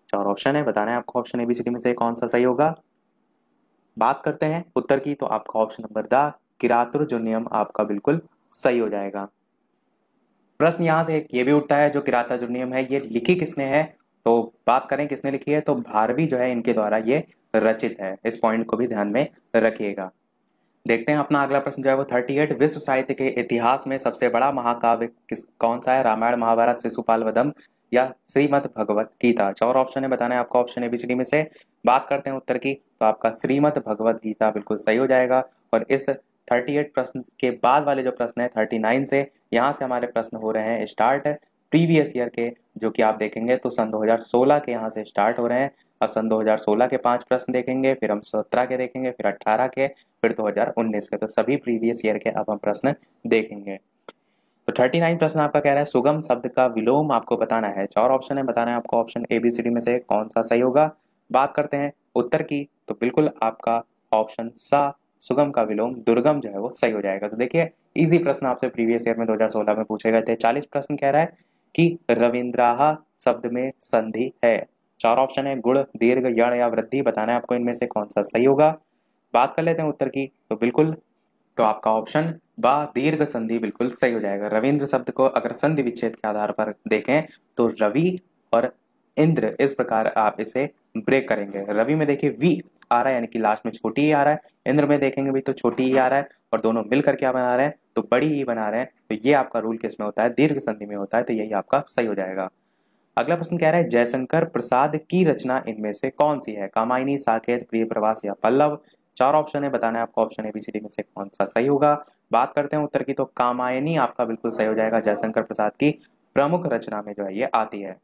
चार ऑप्शन है, बताना है आपको ऑप्शन एबीसीडी में से कौन सा सही होगा। बात करते हैं उत्तर की, तो आपका ऑप्शन नंबर द किरातुर जो नियम आपका बिल्कुल सही हो जाएगा। प्रश्न यहां से एक ये भी उठता है, जो किराता जो नियम है ये लिखी किसने है, तो बात करें किसने लिखी है, तो भारवी जो है इनके द्वारा ये रचित है। इस पॉइंट को भी ध्यान में रखिएगा। देखते हैं अपना अगला प्रश्न जो है वो 38, विश्व साहित्य के इतिहास में सबसे बड़ा महाकाव्य कौन सा है, रामायण, महाभारत, शिशुपाल वधम या श्रीमद् भगवत गीता। चार ऑप्शन है, बताना है आपका ऑप्शन एबीसीडी में से। बात करते हैं उत्तर की, तो आपका श्रीमद् भगवत गीता बिल्कुल सही हो जाएगा। और इस 38 प्रश्न के बाद वाले जो प्रश्न है 39 से, यहाँ से हमारे प्रश्न हो रहे हैं स्टार्ट प्रीवियस ईयर के, जो कि आप देखेंगे तो सन 2016 के यहाँ से स्टार्ट हो रहे हैं। अब सन 2016 के 5 प्रश्न देखेंगे, फिर हम 17 के देखेंगे, फिर 18 के, फिर 2019 के, तो सभी प्रीवियस ईयर के अब हम प्रश्न देखेंगे। तो 39 प्रश्न आपका कह रहा है सुगम शब्द का विलोम आपको बताना है। चार ऑप्शन है, बताना है आपको ऑप्शन एबीसीडी में से कौन सा सही होगा। बात करते हैं उत्तर की, तो बिल्कुल आपका ऑप्शन सा सुगम का विलोम दुर्गम जो है वो सही हो जाएगा। तो देखिए इजी प्रश्न आपसे प्रीवियस ईयर में 2016 में पूछे गए थे। 40 प्रश्न कह रहा है कि रविंद्राहा शब्द में संधि है। चार ऑप्शन है, गुण, दीर्घ, यण या वृद्धि, बताना है आपको इनमें से कौन सा सही होगा। बात कर लेते हैं उत्तर की, तो बिल्कुल तो आपका ऑप्शन बा दीर्घ संधि बिल्कुल सही हो जाएगा। रविंद्र शब्द को अगर संधि विच्छेद के आधार पर देखें तो रवि और इंद्र, इस प्रकार आप इसे ब्रेक करेंगे। रवि में देखिए वी आ रहा है, यानी कि लास्ट में छोटी ही आ रहा है। इंद्र में देखेंगे भी तो छोटी ही आ रहा है, और दोनों मिलकर क्या बना रहे हैं, तो बड़ी ही बना रहे हैं। तो ये आपका रूल किस में होता है, दीर्घ संधि में होता है। तो यही आपका सही हो जाएगा। अगला प्रश्न कह रहा है जयशंकर प्रसाद की रचना इनमें से कौन सी है, कामायनी, साकेत, प्रिय प्रवास या पल्लव। चार ऑप्शन है, बताना है आपको ऑप्शन एबीसीडी में से कौन सा सही होगा। बात करते हैं उत्तर की, तो कामायनी आपका बिल्कुल सही हो जाएगा। जयशंकर प्रसाद की प्रमुख रचना में जो है ये आती है।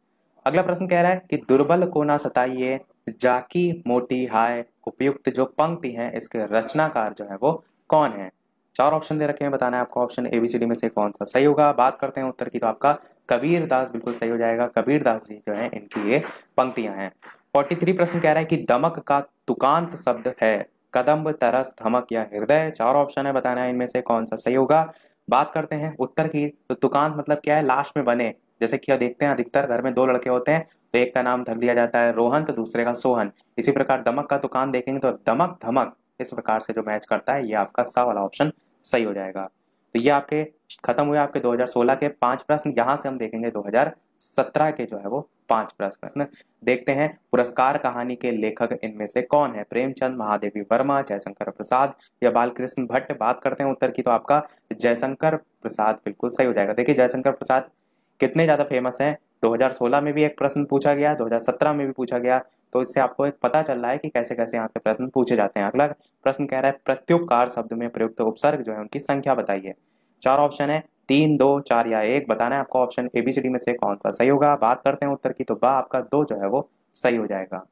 अगला प्रश्न कह रहा है कि दुर्बल को ना सताइए, जाकी मोटी हाय, उपयुक्त जो पंक्ति है इसके रचनाकार जो है वो कौन है। चार ऑप्शन दे रखे हैं, बताना है आपको ऑप्शन एबीसीडी में से कौन सा सही होगा। बात करते हैं उत्तर की, तो आपका कबीर दास बिल्कुल सही हो जाएगा। कबीर दास जी जो है इनकी ये पंक्तियां हैं। 43 प्रश्न कह रहा है कि दमक का तुकांत शब्द है, कदम्ब, तरस, धमक या हृदय। चार ऑप्शन है, बताना है इनमें से कौन सा सही होगा। बात करते हैं उत्तर की, तो तुकांत मतलब क्या है, लास्ट में बने। जैसे कि देखते हैं अधिकतर घर में दो लड़के होते हैं, तो एक का नाम धर दिया जाता है रोहन, तो दूसरे का सोहन। इसी प्रकार दमक का तुकांत देखेंगे तो दमक, धमक, इस प्रकार से जो मैच करता है, ये आपका सा वाला ऑप्शन सही हो जाएगा। तो ये आपके खत्म हुए आपके 2016 के 5 प्रश्न। यहां से हम देखेंगे 2017 के जो है वो 5 प्रश्न देखते हैं। पुरस्कार कहानी के लेखक इनमें से कौन है, प्रेमचंद, महादेवी वर्मा, जयशंकर प्रसाद या बालकृष्ण भट्ट। बात करते हैं उत्तर की, तो आपका जयशंकर प्रसाद बिल्कुल सही हो जाएगा। देखिए जयशंकर प्रसाद कितने ज्यादा फेमस हैं, 2016 में भी एक प्रश्न पूछा गया, 2017 में भी पूछा गया। तो इससे आपको एक पता चल रहा है कि कैसे कैसे यहाँ पे प्रश्न पूछे जाते हैं। अगला प्रश्न कह रहा है प्रत्युपकार शब्द में प्रयुक्त उपसर्ग जो है उनकी संख्या बताइए। चार ऑप्शन है, 3, 2, 4 या 1। बताना है आपको ऑप्शन एबीसीडी में से कौन सा सही होगा। बात करते हैं उत्तर की, तो बा आपका 2 जो है वो सही हो जाएगा।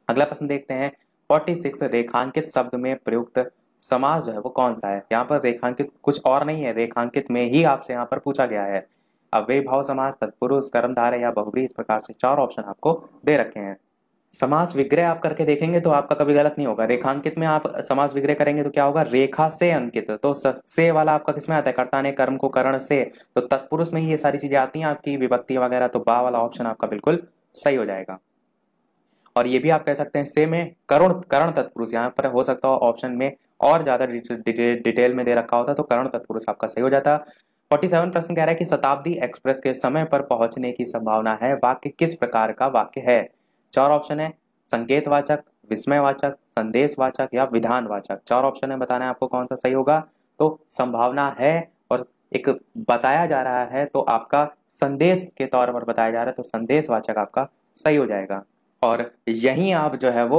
अगला प्रश्न देखते हैं 46, रेखांकित शब्द में प्रयुक्त समास जो है वो कौन सा है। यहाँ पर रेखांकित कुछ और नहीं है, रेखांकित में ही आपसे यहाँ पर पूछा गया है। अव्ययी भाव समास, तत्पुरुष, कर्मधारय या बहुब्रीहि, इस प्रकार से 4 ऑप्शन आपको दे रखे हैं। समास विग्रह आप करके देखेंगे तो आपका कभी गलत नहीं होगा। रेखांकित में आप समास विग्रह करेंगे तो क्या होगा, रेखा से अंकित, तो से वाला आपका किसमें आता है, कर्ता ने कर्म को करण से, तो तत्पुरुष में ही ये सारी चीजें आती हैं आपकी विभक्ति वगैरह। तो बा वाला ऑप्शन आपका बिल्कुल सही हो जाएगा। और ये भी आप कह सकते हैं से में करुण, करण तत्पुरुष यहाँ पर हो सकता हो ऑप्शन में और ज्यादा डिटेल में दे रखा होता तो करण तत्पुरुष आपका सही हो जाता। 47 प्रश्न कह रहा है कि शताब्दी एक्सप्रेस के समय पर पहुंचने की संभावना है, वाक्य किस प्रकार का वाक्य है। चार ऑप्शन है, संकेतवाचक, विस्मयवाचक, संदेशवाचक या विधानवाचक। चार ऑप्शन है, बताना है आपको कौन सा सही होगा। तो संभावना है और एक बताया जा रहा है, तो आपका संदेश के तौर पर बताया जा रहा है, तो संदेशवाचक आपका सही हो जाएगा। और यहीं आप जो है वो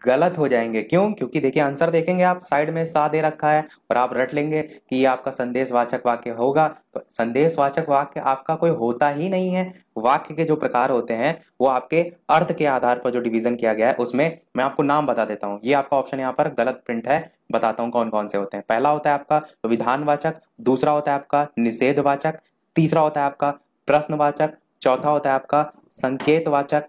गलत हो जाएंगे। क्यों, क्योंकि देखिए आंसर देखेंगे आप साइड में सा दे रखा है और आप रट लेंगे कि ये आपका संदेशवाचक वाक्य होगा। तो संदेशवाचक वाक्य आपका कोई होता ही नहीं है। वाक्य के जो प्रकार होते हैं वो आपके अर्थ के आधार पर जो डिवीजन किया गया है उसमें मैं आपको नाम बता देता हूँ। ये आपका ऑप्शन यहाँ पर गलत प्रिंट है, बताता हूँ कौन कौन से होते हैं। पहला होता है आपका विधानवाचक, दूसरा होता है आपका निषेधवाचक, तीसरा होता है आपका प्रश्नवाचक, चौथा होता है आपका संकेतवाचक,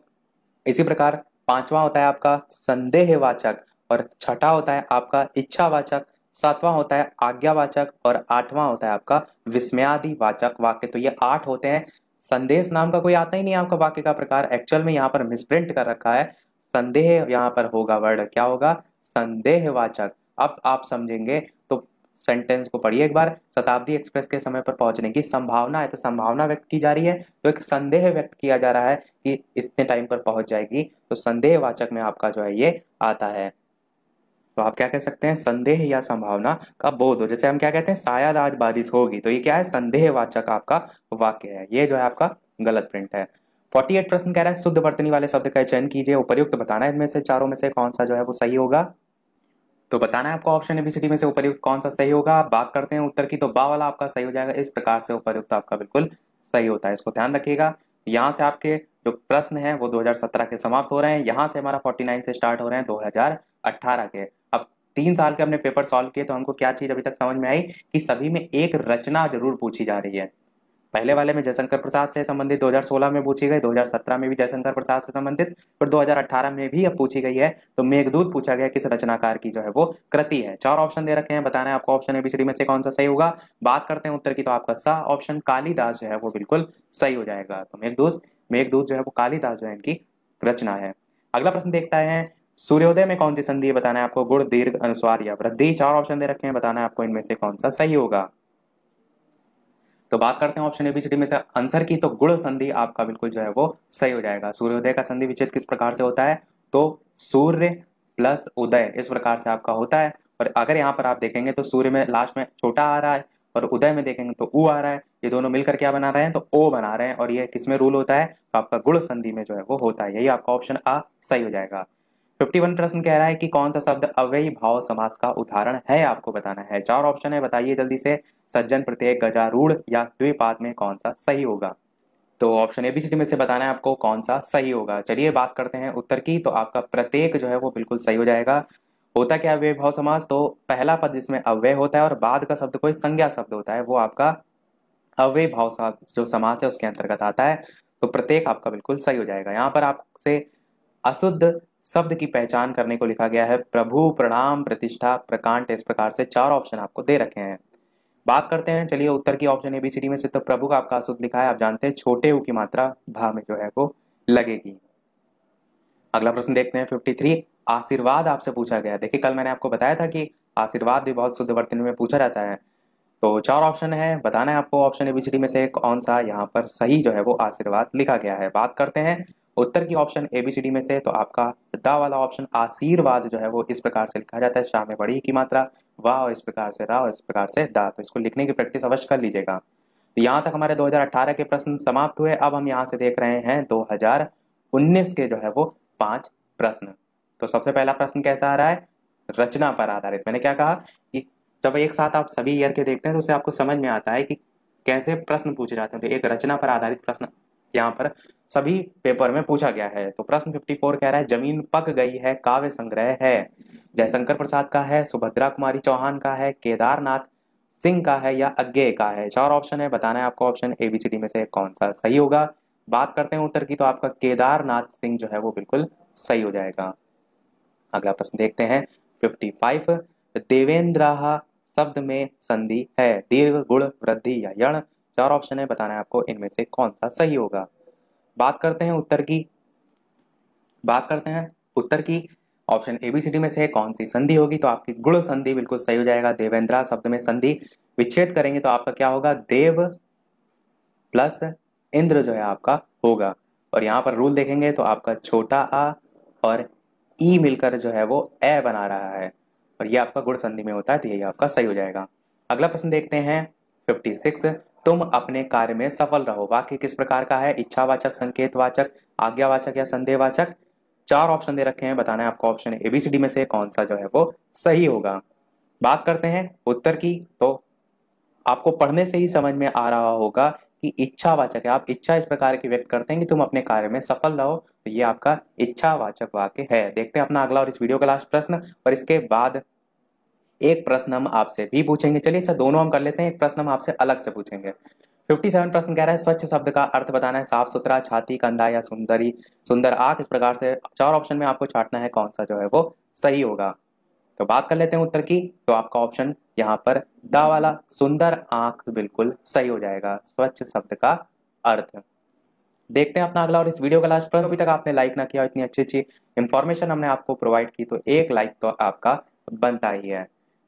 इसी प्रकार पांचवा होता है आपका संदेहवाचक, और छठा होता है आपका इच्छावाचक, सातवां होता है आज्ञावाचक और आठवां होता है आपका विस्मयादिवाचक वाक्य। तो ये 8 होते हैं संदेश नाम का कोई आता ही नहीं आपका वाक्य का प्रकार, एक्चुअल में यहाँ पर मिसप्रिंट कर रखा है। संदेह यहाँ पर होगा वर्ड, क्या होगा, संदेहवाचक। अब आप समझेंगे तो सेंटेंस को पढ़िए एक बार। शताब्दी एक्सप्रेस के समय पर पहुंचने की संभावना है, तो संभावना व्यक्त की जा रही है, तो एक संदेह व्यक्त किया जा रहा है कि इतने टाइम पर पहुंच जाएगी, तो संदेहवाचक में आपका जो है ये आता है। तो आप क्या कह सकते हैं, संदेह या संभावना का बोध हो। जैसे हम क्या कहते हैं, शायद आज बारिश होगी, तो ये क्या है, संदेहवाचक आपका वाक्य है। ये जो है आपका गलत प्रिंट है। 48 प्रश्न कह रहा है शुद्ध वर्तनी वाले शब्द का चयन कीजिए, उपर्युक्त बताना है इनमें से चारों में से कौन सा जो है वो सही होगा। तो बताना है आपको ऑप्शन एबीसीडी में से उपर्युक्त कौन सा सही होगा। बात करते हैं उत्तर की, तो बा वाला आपका सही हो जाएगा। इस प्रकार से उपर्युक्त आपका बिल्कुल सही होता है, इसको ध्यान रखिएगा। यहाँ से आपके जो प्रश्न है वो 2017 के समाप्त हो रहे हैं, यहाँ से हमारा 49 से स्टार्ट हो रहे हैं 2018 के। अब 3 साल के हमने पेपर सॉल्व किए, तो हमको क्या चीज अभी तक समझ में आई कि सभी में एक रचना जरूर पूछी जा रही है। पहले वाले में जयशंकर प्रसाद से संबंधित 2016 में पूछी गई, 2017 में भी जयशंकर प्रसाद से संबंधित, और 2018 में भी अब पूछी गई है। तो मेघदूत पूछा गया किस रचनाकार की जो है वो कृति है। 4 ऑप्शन दे रखे हैं, बताना है आपको ऑप्शन एबीसीडी में से कौन सा सही होगा। बात करते हैं उत्तर की, तो आपका सा ऑप्शन कालिदास जो है वो बिल्कुल सही हो जाएगा। तो मेघदूत जो है वो कालिदास जो है इनकी रचना है। अगला प्रश्न देखता है, सूर्योदय में कौन सी संधि है, बताना है आपको गुण, दीर्घ, अनुस्वार या वृद्धि। 4 ऑप्शन दे रखे हैं, बताना है आपको इनमें से कौन सा सही होगा। तो बात करते हैं ऑप्शन एबीसीडी में से आंसर की, तो गुण संधि आपका बिल्कुल जो है वो सही हो जाएगा। सूर्योदय का संधि विच्छेद किस प्रकार से होता है, तो सूर्य प्लस उदय, इस प्रकार से आपका होता है। और अगर यहाँ पर आप देखेंगे तो सूर्य में लास्ट में छोटा आ रहा है, और उदय में देखेंगे तो उ आ रहा है, ये दोनों मिलकर क्या बना रहे हैं, तो ओ बना रहे हैं, और ये किसमें रूल होता है, तो आपका गुण संधि में जो है वो होता है। यही आपका ऑप्शन आ सही हो जाएगा। 51 प्रश्न कह रहा है कि कौन सा शब्द अव्ययी भाव समास का उदाहरण है, आपको बताना है। 4 ऑप्शन है, बताइए जल्दी से। सज्जन, प्रत्येक, गजारूढ़ या द्विपाद में कौन सा सही होगा। तो ऑप्शन एबीसीडी में से बताना है आपको कौन सा सही होगा। चलिए बात करते हैं उत्तर की, तो आपका प्रत्येक जो है वो बिल्कुल सही हो जाएगा। होता क्या अव्ययी भाव समास, तो पहला पद जिसमें अव्यय होता है और बाद का शब्द कोई संज्ञा शब्द होता है, वो आपका अव्ययी भाव जो समास है उसके अंतर्गत आता है। तो प्रत्येक आपका बिल्कुल सही हो जाएगा। यहाँ पर आपसे अशुद्ध शब्द की पहचान करने को लिखा गया है, प्रभु, प्रणाम, प्रतिष्ठा, प्रकांड, इस प्रकार से 4 ऑप्शन आपको दे रखे हैं। बात करते हैं चलिए उत्तर की ऑप्शन एबीसीडी में से, तो प्रभु का आपका अशुद्ध लिखा है, आप जानते हैं छोटे ऊ की मात्रा भा में जो है वो लगेगी। अगला प्रश्न देखते हैं 53, आशीर्वाद आपसे पूछा गया। देखिए कल मैंने आपको बताया था कि आशीर्वाद भी बहुत शुद्ध वर्तनी में पूछा जाता है। तो 4 ऑप्शन है, बताना है आपको ऑप्शन एबीसीडी में से कौन सा यहाँ पर सही जो है वो आशीर्वाद लिखा गया है। बात करते हैं उत्तर की ऑप्शन एबीसीडी में से, तो आपका दा वाला ऑप्शन आशीर्वाद जो है वो इस प्रकार से लिखा जाता है, शाह में बड़ी की मात्रा, वाह और इस प्रकार से रा और इस प्रकार से दा। तो इसको लिखने की प्रैक्टिस अवश्य कर लीजिएगा। तो यहाँ तक हमारे 2018 के प्रश्न समाप्त हुए। अब हम यहाँ से देख रहे हैं 2019 के जो है वो 5 प्रश्न। तो सबसे पहला प्रश्न कैसा आ रहा है, रचना पर आधारित। मैंने क्या कहा कि जब एक साथ आप सभी ईयर के देखते हैं तो उससे आपको समझ में आता है कि कैसे प्रश्न पूछे जाते हैं। तो एक रचना पर आधारित प्रश्न यहाँ पर सभी पेपर में पूछा गया है। तो प्रश्न 54 कह रहा है, जमीन पक गई है काव्य संग्रह है। जयशंकर प्रसाद का है, सुभद्रा कुमारी चौहान का है, केदारनाथ सिंह का है या अज्ञेय का है। 4 ऑप्शन है, बताना है आपको ऑप्शन एबीसीडी में से कौन सा सही होगा। बात करते हैं उत्तर की, तो आपका केदारनाथ सिंह जो है वो बिल्कुल सही हो जाएगा। अगला प्रश्न देखते हैं 55, देवेंद्र शब्द में संधि है, दीर्घ, गुण, वृद्धि या यण। 4 ऑप्शन है, बताना है आपको इनमें से कौन सा सही होगा। बात करते हैं उत्तर की ऑप्शन एबीसीडी में से कौन सी संधि होगी। तो आपकी गुण संधि बिल्कुल सही हो जाएगा। देवेंद्र शब्द में संधि विच्छेद करेंगे तो आपका क्या होगा, देव प्लस इंद्र जो है आपका होगा। और यहाँ पर रूल देखेंगे तो आपका छोटा आ और ई मिलकर जो है वो ए बना रहा है, और ये आपका गुण संधि में होता है, तो यही आपका सही हो जाएगा। अगला प्रश्न देखते हैं 56, तुम अपने कार्य में सफल रहो। वाक्य किस प्रकार का है, इच्छावाचक, संकेतवाचक, आज्ञावाचक या संदेहवाचक। 4 ऑप्शन दे रखे हैं, बताना है आपको ऑप्शन एबीसीडी में से कौन सा जो है वो सही होगा। बात करते हैं उत्तर की, तो आपको पढ़ने से ही समझ में आ रहा होगा कि इच्छावाचक है। आप इच्छा इस प्रकार की व्यक्त करते हैं कि तुम अपने कार्य में सफल रहो, तो ये आपका इच्छावाचक वाक्य है। देखते हैं अपना अगला और इस वीडियो का लास्ट प्रश्न, और इसके बाद एक प्रश्न हम आपसे भी पूछेंगे। चलिए अच्छा दोनों हम कर लेते हैं, एक प्रश्न हम आपसे अलग से पूछेंगे। 57 प्रश्न कह रहा है, स्वच्छ शब्द का अर्थ बताना है, साफ सुथरा, छाती, कंधा या सुंदरी, सुंदर आंख। इस प्रकार से 4 ऑप्शन में आपको छांटना है कौन सा जो है वो सही होगा। तो बात कर लेते हैं उत्तर की, तो आपका ऑप्शन यहाँ पर दा वाला सुंदर आंख बिल्कुल सही हो जाएगा, स्वच्छ शब्द का अर्थ। देखते हैं अपना अगला। और इस वीडियो का लास्ट पर अभी तक आपने लाइक ना किया, इतनी अच्छी अच्छी इंफॉर्मेशन हमने आपको प्रोवाइड की, तो एक लाइक तो आपका बनता ही है।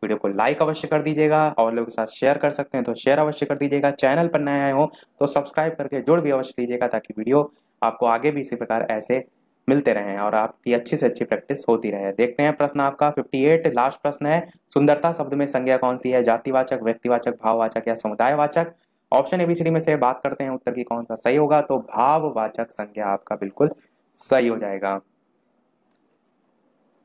वीडियो को लाइक अवश्य कर दीजिएगा और लोगों के साथ शेयर कर सकते हैं तो शेयर अवश्य कर दीजिएगा। चैनल पर नए आए हो तो सब्सक्राइब करके जुड़ भी अवश्य कीजिएगा, ताकि वीडियो आपको आगे भी इसी प्रकार ऐसे मिलते रहें और आपकी अच्छी से अच्छी प्रैक्टिस होती रहे। देखते हैं प्रश्न आपका 58, लास्ट प्रश्न है। सुंदरता शब्द में संज्ञा कौन सी है? जातिवाचक, व्यक्तिवाचक, भाववाचक या समुदायवाचक? ऑप्शन एबीसीडी में से बात करते हैं उत्तर की कौन सा सही होगा, तो भाववाचक संज्ञा आपका बिल्कुल सही हो जाएगा।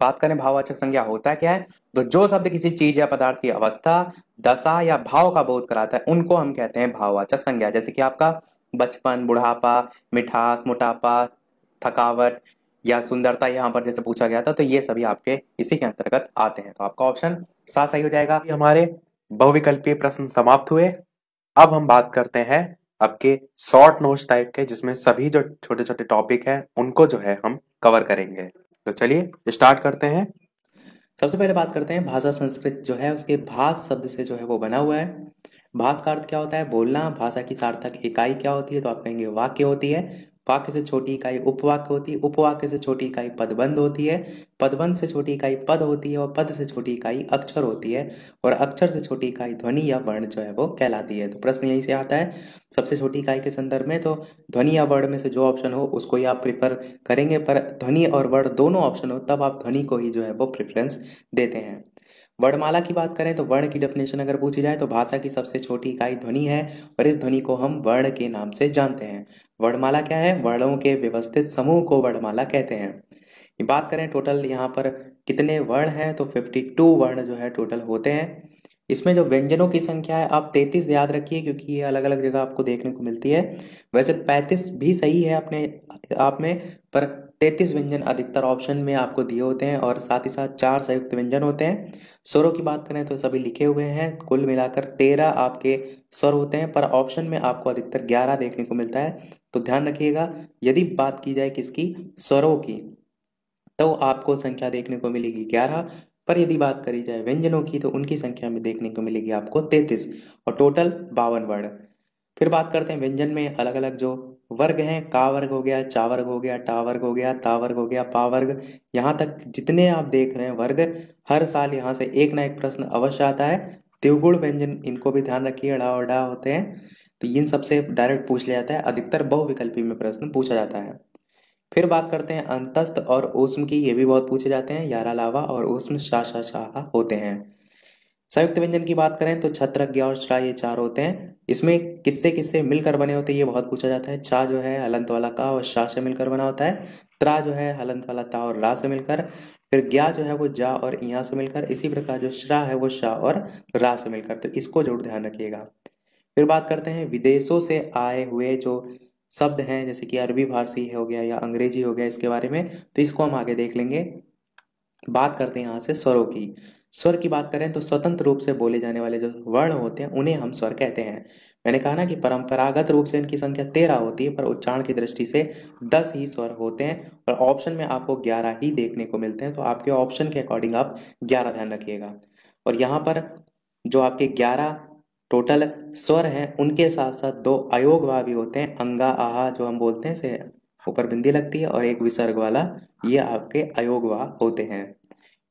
बात करें भाववाचक संज्ञा होता क्या है, तो जो शब्द किसी चीज या पदार्थ की अवस्था, दशा या भाव का बोध कराता है उनको हम कहते हैं भाववाचक संज्ञा। जैसे कि आपका बचपन, बुढ़ापा, मिठास, मोटापा, थकावट या सुंदरता यहाँ पर जैसे पूछा गया था, तो ये सभी आपके इसी के अंतर्गत आते हैं। तो आपका ऑप्शन सात सही हो जाएगा। हमारे बहुविकल्पीय प्रश्न समाप्त हुए। अब हम बात करते हैं आपके शॉर्ट नोट्स टाइप के, जिसमें सभी जो छोटे छोटे टॉपिक हैं उनको जो है हम कवर करेंगे। तो चलिए स्टार्ट करते हैं। सबसे पहले बात करते हैं भाषा संस्कृत जो है उसके भाष शब्द से जो है वो बना हुआ है। भाष का अर्थ क्या होता है? बोलना। भाषा की सार्थक इकाई क्या होती है? तो आप कहेंगे वाक्य होती है। वाक्य से छोटी इकाई उपवाक्य होती है। उपवाक्य से छोटी इकाई पदबंध होती है। पदबंध से छोटी इकाई पद होती है और पद से छोटी इकाई अक्षर होती है। और अक्षर से छोटी इकाई ध्वनि या वर्ण जो है वो कहलाती है। तो प्रश्न यहीं से आता है सबसे छोटी इकाई के संदर्भ में, तो ध्वनि या वर्ण में से जो ऑप्शन हो उसको ही आप प्रिफर करेंगे। पर ध्वनि और वर्ण दोनों ऑप्शन हो तब आप ध्वनि को ही जो है वो प्रेफरेंस देते हैं। वर्णमाला की बात करें तो वर्ण की डेफिनेशन अगर पूछी जाए तो भाषा की सबसे छोटी इकाई ध्वनि है और इस ध्वनि को हम वर्ण के नाम से जानते हैं। वर्णमाला क्या है? वर्णों के व्यवस्थित समूह को वर्णमाला कहते हैं। बात करें टोटल यहाँ पर कितने वर्ण हैं, तो 52 वर्ण जो है टोटल होते हैं। इसमें जो व्यंजनों की संख्या है आप 33 याद रखिए, क्योंकि ये अलग अलग जगह आपको देखने को मिलती है। वैसे 35 भी सही है अपने आप में, पर 33 व्यंजन अधिकतर ऑप्शन में आपको दिए होते हैं और साथ ही साथ 4 संयुक्त व्यंजन होते हैं। स्वरों की बात करें तो सभी लिखे हुए हैं, कुल मिलाकर 13 आपके स्वर होते हैं, पर ऑप्शन में आपको अधिकतर 11 देखने को मिलता है। तो ध्यान रखिएगा, यदि बात की जाए किसकी? स्वरों की, तो आपको संख्या देखने को मिलेगी 11। पर यदि बात करी जाए व्यंजनों की तो उनकी संख्या में देखने को मिलेगी आपको 33 और टोटल 52 वर्ण। फिर बात करते हैं व्यंजन में अलग अलग जो वर्ग हैं। का वर्ग हो गया, चा वर्ग हो गया, टा वर्ग हो गया, ता वर्ग हो गया, पा वर्ग, यहाँ तक जितने आप देख रहे हैं वर्ग, हर साल यहाँ से एक ना एक प्रश्न अवश्य आता है। द्विगुण व्यंजन, इनको भी ध्यान रखिए, अड़ा और डा होते हैं, तो इन सबसे डायरेक्ट पूछ लिया जाता है। अधिकतर बहुविकल्पी में प्रश्न पूछा जाता है। फिर बात करते हैं अंतस्थ और ऊष्म की, ये भी बहुत पूछे जाते हैं। यारा लावा और ऊष्म शा शाह होते हैं। संयुक्त व्यंजन की बात करें तो छत्र, ज्ञ और श्रा, ये चार होते हैं। इसमें किससे किससे मिलकर बने होते हैं ये बहुत पूछा जाता है। चा जो है हलंत वाला का और शा से मिलकर बना होता है। त्रा जो है हलंत वाला ता और रा से मिलकर। फिर ज्ञा जो है वो जा और इया से मिलकर। इसी प्रकार जो श्रा है वो शा और रा से मिलकर, तो इसको जरूर ध्यान रखिएगा। फिर बात करते हैं विदेशों से आए हुए जो शब्द हैं, जैसे कि अरबी फारसी हो गया या अंग्रेजी हो गया, इसके बारे में, तो इसको हम आगे देख लेंगे। बात करते हैं यहाँ से स्वरों की। स्वर की बात करें तो स्वतंत्र रूप से बोले जाने वाले जो वर्ण होते हैं उन्हें हम स्वर कहते हैं। मैंने कहा ना कि परंपरागत रूप से इनकी संख्या 13 होती है, पर उच्चारण की दृष्टि से 10 ही स्वर होते हैं और ऑप्शन में आपको 11 ही देखने को मिलते हैं। तो आपके ऑप्शन के अकॉर्डिंग आप 11 ध्यान रखिएगा। और यहाँ पर जो आपके 11 टोटल स्वर हैं उनके साथ साथ दो अयोगवा भी होते हैं। अंगा आहा जो हम बोलते हैं से ऊपर बिंदी लगती है, और एक विसर्ग वाला, ये आपके अयोगवा होते हैं।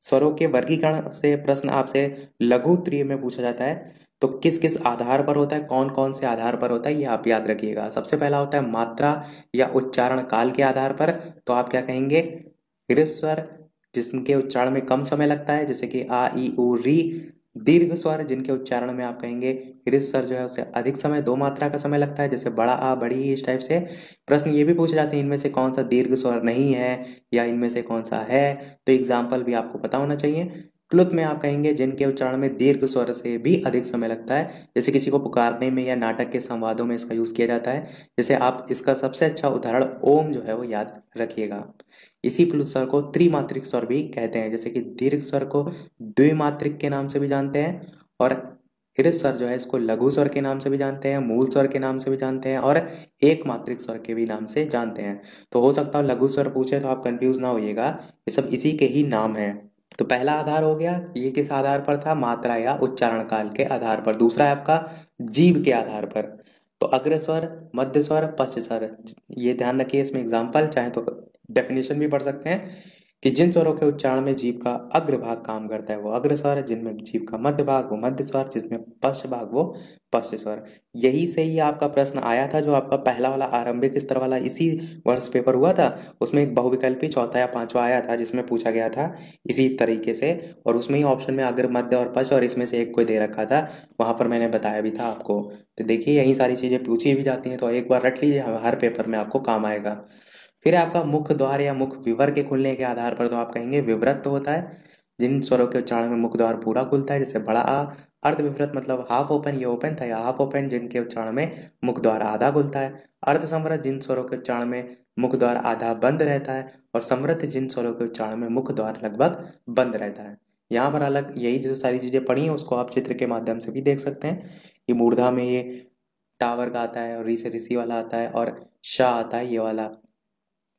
स्वरों के वर्गीकरण से प्रश्न आपसे लघु त्रिय में पूछा जाता है, तो किस किस आधार पर होता है, कौन कौन से आधार पर होता है, ये आप याद रखिएगा। सबसे पहला होता है मात्रा या उच्चारण काल के आधार पर, तो आप क्या कहेंगे? स्वर जिनके उच्चारण में कम समय लगता है, जैसे कि आ ई उ री। दीर्घ स्वर जिनके उच्चारण में आप कहेंगे स्वर जो है उसे अधिक समय, 2 मात्रा का समय लगता है, जैसे बड़ा आ, बड़ी ई, इस टाइप से। प्रश्न ये भी पूछे जाते हैं इनमें से कौन सा दीर्घ स्वर नहीं है या इनमें से कौन सा है, तो एग्जाम्पल भी आपको पता होना चाहिए। प्लुत में आप कहेंगे जिनके उच्चारण में दीर्घ स्वर से भी अधिक समय लगता है, जैसे किसी को पुकारने में या नाटक के संवादों में इसका यूज किया जाता है। जैसे आप इसका सबसे अच्छा उदाहरण ओम जो है वो याद रखिएगा। इसी प्लुत स्वर को त्रिमात्रिक स्वर भी कहते हैं, जैसे कि दीर्घ स्वर को द्विमात्रिक के नाम से भी जानते हैं, और हृदय स्वर जो है इसको लघु स्वर के नाम से भी जानते हैं, मूल स्वर के नाम से भी जानते हैं, और एक मात्रिक स्वर के भी नाम से जानते हैं। तो हो सकता है लघु स्वर पूछे तो आप कंफ्यूज ना होइएगा, ये सब इसी के ही नाम हैं। तो पहला आधार हो गया, ये किस आधार पर था? मात्रा या उच्चारण काल के आधार पर। दूसरा है आपका जीभ के आधार पर। तो अग्र स्वर, मध्य स्वर, पश्च स्वर, ये ध्यान रखिए। इसमें एग्जाम्पल चाहे तो डेफिनेशन भी पढ़ सकते हैं कि जिन स्वरों के उच्चारण में जीभ का अग्र भाग काम करता है वो अग्र स्वर है, जिनमें जीभ का मध्य भाग वो मध्य स्वर, जिसमें पश्च भाग वो पश्च स्वर। यही से ही आपका प्रश्न आया था जो आपका पहला वाला आरंभिक स्तर वाला इसी वर्ष पेपर हुआ था, उसमें एक बहुविकल्पी चौथा या पांचवा आया था जिसमें पूछा गया था इसी तरीके से, और उसमें ही ऑप्शन में अग्र, मध्य और पश्च और इसमें से एक कोई दे रखा था, वहां पर मैंने बताया भी था आपको। तो देखिए यही सारी चीजें पूछी भी जाती हैं, तो एक बार रट लीजिए, हर पेपर में आपको काम आएगा। फिर आपका मुख द्वार या मुख विवर के खुलने के आधार पर तो आप कहेंगे विवृत होता है, जिन स्वरों के उच्चारण में मुख द्वार पूरा खुलता है, जैसे बड़ा आ। अर्ध विवृत मतलब हाफ ओपन, ये ओपन था, या हाफ ओपन जिनके उच्चारण में मुख द्वार आधा खुलता है। अर्ध संवृत जिन स्वरों के उच्चारण में मुख द्वार आधा बंद रहता है, और समृद्ध जिन स्वरों के उच्चारण में मुख द्वार लगभग बंद रहता है। यहाँ पर अलग यही जो सारी चीजें पढ़ी हैं उसको आप चित्र के माध्यम से भी देख सकते हैं कि मूर्धा में ये टावर का आता है, और री से ऋषि वाला आता है, और शाह आता है ये वाला।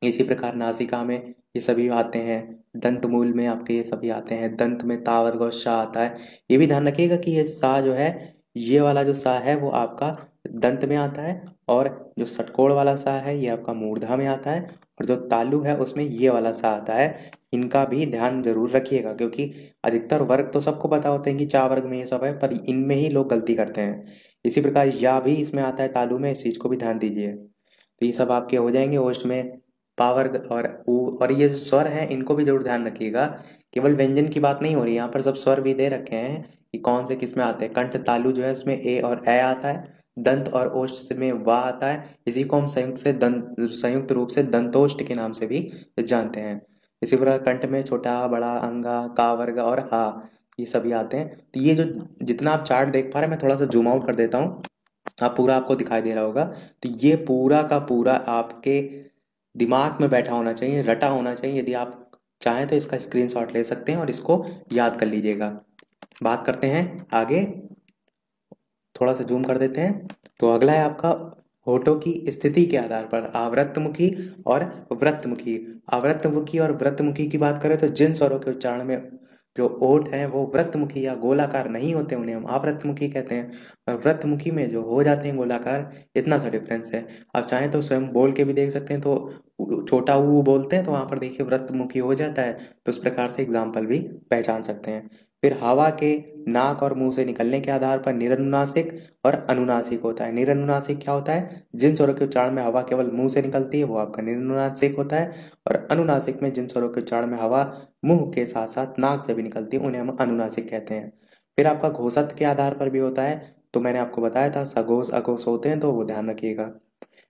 इसी प्रकार नासिका में ये सभी आते हैं, दंत मूल में आपके ये सभी आते हैं, दंत में ता वर्ग और शा आता है। ये भी ध्यान रखिएगा कि ये सा जो है, ये वाला जो सा है वो आपका दंत में आता है, और जो षटकोण वाला सा है ये आपका मूर्धा में आता है, और जो तालु है उसमें ये वाला सा आता है। इनका भी ध्यान जरूर रखिएगा, क्योंकि अधिकतर वर्ग तो सबको पता होते हैं कि चा वर्ग में ये सब है, पर इनमें ही लोग गलती करते हैं। इसी प्रकार या भी इसमें आता है तालु में, इस चीज को भी ध्यान दीजिए। तो ये सब आपके हो जाएंगे ओष्ठ में पावर और ऊ, और ये जो स्वर हैं इनको भी जरूर ध्यान रखिएगा। केवल व्यंजन की बात नहीं हो रही, यहाँ पर सब स्वर भी दे रखे हैं कि कौन से किस में आते हैं। कंठ तालु जो है उसमें ए और ए आता है, दंत और ओष्ठ से में वा आता है। इसी को हम संयुक्त रूप से दंतोष्ठ के नाम से भी जानते हैं। इसी प्रकार कंठ में छोटा बड़ा अंगा का वर्ग और हा, ये सभी आते हैं। तो ये जो जितना आप चार्ट देख पा रहे हैं, मैं थोड़ा सा जूम आउट कर देता हूँ, आप पूरा आपको दिखाई दे रहा होगा। तो ये पूरा का पूरा आपके दिमाग में बैठा होना चाहिए, रटा होना चाहिए। यदि आप चाहें तो इसका स्क्रीनशॉट ले सकते हैं और इसको याद कर लीजिएगा। बात करते हैं आगे, थोड़ा सा जूम कर देते हैं। तो अगला है आपका होठों की स्थिति के आधार पर आवृत्तमुखी और वृत्तमुखी। आवृत्तमुखी और वृत्तमुखी की बात करें तो जिन स्वरों के उच्चारण में जो ओठ हैं वो वृत्तमुखी या गोलाकार नहीं होते उन्हें हम आवृत्तमुखी कहते हैं, और वृत्तमुखी में जो हो जाते हैं गोलाकार, इतना सा डिफरेंस है। आप चाहें तो स्वयं बोल के भी देख सकते हैं, तो छोटा ऊ बोलते हैं तो वहां पर देखिए वृत्तमुखी हो जाता है, तो इस प्रकार से एग्जाम्पल भी पहचान सकते हैं। फिर हवा के नाक और मुंह से निकलने के आधार पर निरनुनासिक और अनुनासिक होता है। निरनुनासिक क्या होता है, जिन स्वरों के उच्चारण में हवा केवल मुंह से निकलती है वो आपका निरनुनासिक होता है, और अनुनासिक में जिन स्वरों के उच्चारण में हवा मुंह के साथ साथ नाक से भी निकलती है उन्हें हम अनुनासिक कहते हैं। फिर आपका घोषत्व के आधार पर भी होता है, तो मैंने आपको बताया था सघोष अघोष होते हैं, तो वो ध्यान रखिएगा।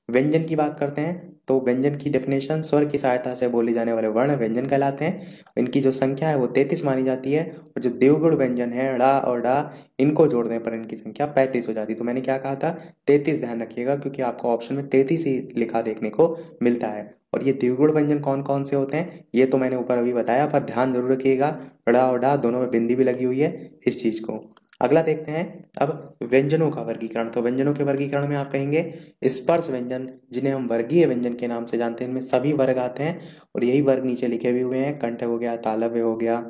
व्यंजन की बात करते हैं तो व्यंजन की डेफिनेशन, स्वर की सहायता से बोले जाने वाले वर्ण व्यंजन कहलाते हैं। इनकी जो संख्या है वो 33 मानी जाती है, और जो देवगुण व्यंजन है ड़ा और डा, इनको जोड़ने पर इनकी संख्या 35 हो जाती है। तो मैंने क्या कहा था, 33 ध्यान रखिएगा, क्योंकि आपको ऑप्शन में 33 ही लिखा देखने को मिलता है। और ये द्विगुण व्यंजन कौन कौन से होते हैं ये तो मैंने ऊपर अभी बताया, पर ध्यान जरूर रखिएगा, ड़ा और डा दोनों में बिंदी भी लगी हुई है इस चीज को। अगला देखते हैं अब व्यंजनों का वर्गीकरण। तो व्यंजनों के वर्गीकरण में आप कहेंगे स्पर्श व्यंजन, जिन्हें हम वर्गीय व्यंजन के नाम से जानते हैं, इनमें सभी वर्ग आते हैं, और यही वर्ग नीचे लिखे भी हुए हैं। कंठ हो गया, तालव्य हो गया,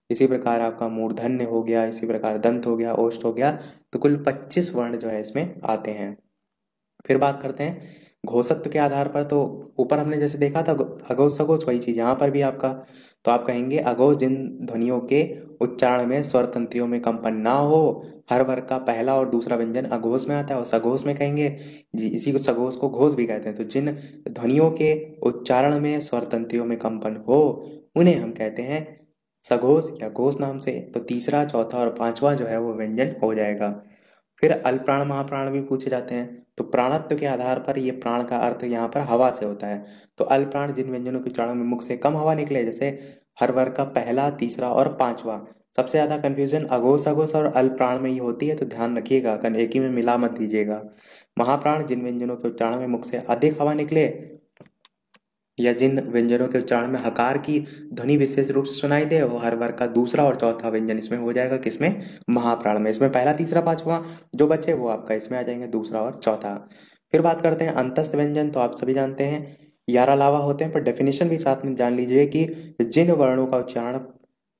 इसी प्रकार आपका मूर्धन्य हो गया, इसी प्रकार दंत हो गया, ओष्ठ हो गया। तो कुल 25 वर्ण जो है इसमें आते हैं। फिर बात करते हैं घोषत्व के आधार पर, तो ऊपर हमने जैसे देखा था अघोष सघोष, वही चीज यहाँ पर भी आपका। तो आप कहेंगे अघोष जिन ध्वनियों के उच्चारण में स्वर तंत्रियों में कंपन ना हो, हर वर्ग का पहला और दूसरा व्यंजन अघोष में आता है, और सघोष में कहेंगे जी, इसी को सघोष को घोष भी कहते हैं। तो जिन ध्वनियों के उच्चारण में स्वर तंत्रियों में कंपन हो उन्हें हम कहते हैं सघोष या घोष नाम से। तो तीसरा, चौथा और पांचवा जो है वो व्यंजन हो जाएगा। फिर अल्प्राण महाप्राण भी पूछे जाते हैं, तो प्राणत्व के आधार पर ये प्राण का अर्थ यहाँ पर हवा से होता है। तो अल्प्राण जिन व्यंजनों के उच्चारण में मुख से कम हवा निकले, जैसे हर वर्ग का पहला, तीसरा और पांचवा। सबसे ज्यादा कंफ्यूजन अघोष अघोष और अल्प्राण में ही होती है, तो ध्यान रखिएगा, एक ही में मिला मत दीजिएगा। महाप्राण जिन व्यंजनों के उच्चारण में मुख से अधिक हवा निकले, या जिन व्यंजनों के उच्चारण में हकार की ध्वनि विशेष रूप से सुनाई दे, वो हर वर्ग का दूसरा और चौथा व्यंजन इसमें हो जाएगा। किसमें, महाप्राण में। इसमें पहला, तीसरा, पांचवा जो बचे वो आपका इसमें आ जाएंगे, दूसरा और चौथा। फिर बात करते हैं अंतस्थ व्यंजन। तो आप सभी जानते हैं 11 लावा होते हैं, पर डेफिनेशन भी साथ में जान लीजिए कि जिन वर्णों का उच्चारण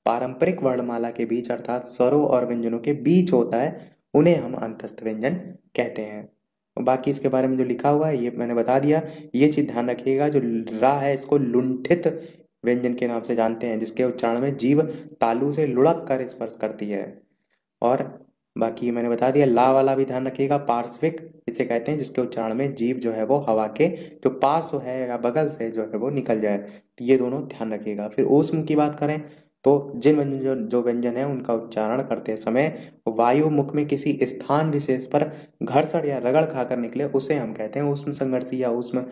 पारंपरिक वर्णमाला के बीच अर्थात स्वरों और व्यंजनों के बीच होता है उन्हें हम अंतस्थ व्यंजन कहते हैं। बाकी इसके बारे में जो लिखा हुआ है ये मैंने बता दिया। ये चीज ध्यान रखिएगा, जो रा है इसको लुंठित व्यंजन के नाम से जानते हैं, जिसके उच्चारण में जीभ तालू से लुढ़क कर स्पर्श करती है। और बाकी मैंने बता दिया, ला वाला भी ध्यान रखिएगा, पार्श्विक इसे कहते हैं, जिसके उच्चारण में जीभ जो है वो हवा के जो पास है या बगल से जो है वो निकल जाए। तो ये दोनों ध्यान रखिएगा। फिर ऊष्म की बात करें तो जिन व्यंजन जो व्यंजन है उनका उच्चारण करते समय वायु मुख में किसी स्थान विशेष पर घर्षण या रगड़ खाकर निकले उसे हम कहते हैं ऊष्म संघर्षी या ऊष्म।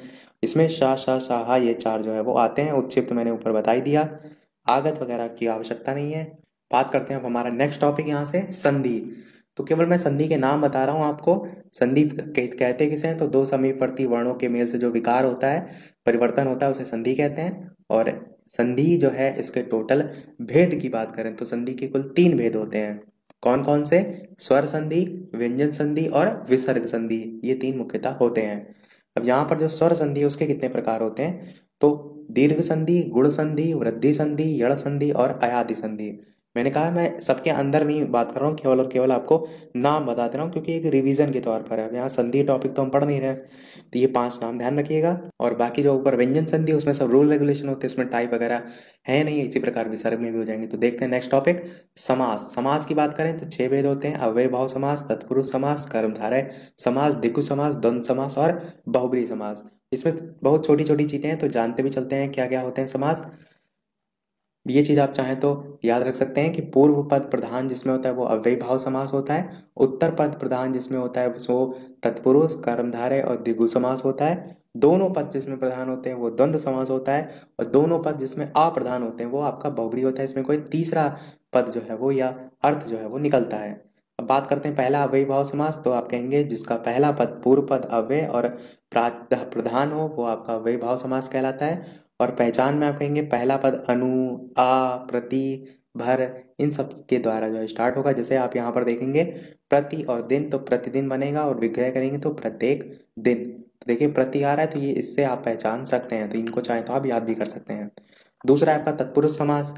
इसमें शा शा शाहा ये चार जो है वो आते हैं। उत्क्षिप्त मैंने ऊपर बता ही दिया, आगत वगैरह की आवश्यकता नहीं है। बात करते हैं अब हमारा नेक्स्ट टॉपिक यहाँ से संधि। तो केवल मैं संधि के नाम बता रहा हूँ आपको। संधि कहते किसे हैं, तो दो समीपवर्ती वर्णों के मेल से जो विकार होता है, परिवर्तन होता है, उसे संधि कहते हैं। और संधि जो है इसके टोटल भेद की बात करें तो संधि के कुल 3 भेद होते हैं। कौन कौन से? स्वर संधि, व्यंजन संधि और विसर्ग संधि, ये 3 मुख्यतः होते हैं। अब यहाँ पर जो स्वर संधि है उसके कितने प्रकार होते हैं, तो दीर्घ संधि, गुण संधि, वृद्धि संधि, यड़ संधि और अयादि संधि। मैंने कहा मैं सबके अंदर नहीं बात कर रहा हूँ, केवल और केवल आपको नाम बता दे रहा हूँ क्योंकि एक रिवीजन के तौर पर है। अब यहाँ संधि टॉपिक तो हम पढ़ नहीं रहे, तो ये 5 नाम ध्यान रखिएगा। और बाकी जो ऊपर व्यंजन संधि उसमें सब रूल रेगुलेशन होते हैं, उसमें टाइप वगैरह है नहीं। इसी प्रकार विसर्ग में भी हो जाएंगे। तो देखते हैं नेक्स्ट टॉपिक, समास। समास की बात करें तो 6 भेद होते हैं, अव्यय भाव समास, तत्पुरुष समास, कर्मधारय समास, दिक्खु समास, द्वंद्व समास और बहुब्रीहि समास। इसमें बहुत छोटी छोटी चीजें हैं तो जानते भी चलते हैं क्या क्या होते हैं समास। ये चीज आप चाहें तो याद रख सकते हैं कि पूर्व पद प्रधान जिसमें होता है वो अव्ययी भाव समास होता है, उत्तर पद प्रधान जिसमें होता है वो तत्पुरुष, कर्मधारय और द्विगु समास होता है, दोनों पद जिसमें प्रधान होते हैं वो द्वंद्व समास होता है, और दोनों पद जिसमें अप्रधान होते हैं वो आपका बहुब्रीहि होता है। इसमें कोई तीसरा पद जो है वो या अर्थ जो है वो निकलता है। अब बात करते हैं पहला अव्ययी भाव समास, तो आप कहेंगे जिसका पहला पद पूर्व पद अव्यय और प्रधान हो वो आपका अव्ययी भाव समास कहलाता है। और पहचान में आप कहेंगे पहला पद अनु, आ, प्रति, भर इन सब के द्वारा जो है स्टार्ट होगा। जैसे आप यहाँ पर देखेंगे प्रति और दिन, तो प्रतिदिन बनेगा, और विग्रह करेंगे तो प्रत्येक दिन। तो देखिए प्रति आ रहा है तो ये इससे आप पहचान सकते हैं, तो इनको चाहे तो आप याद भी कर सकते हैं। दूसरा है आपका तत्पुरुष समास।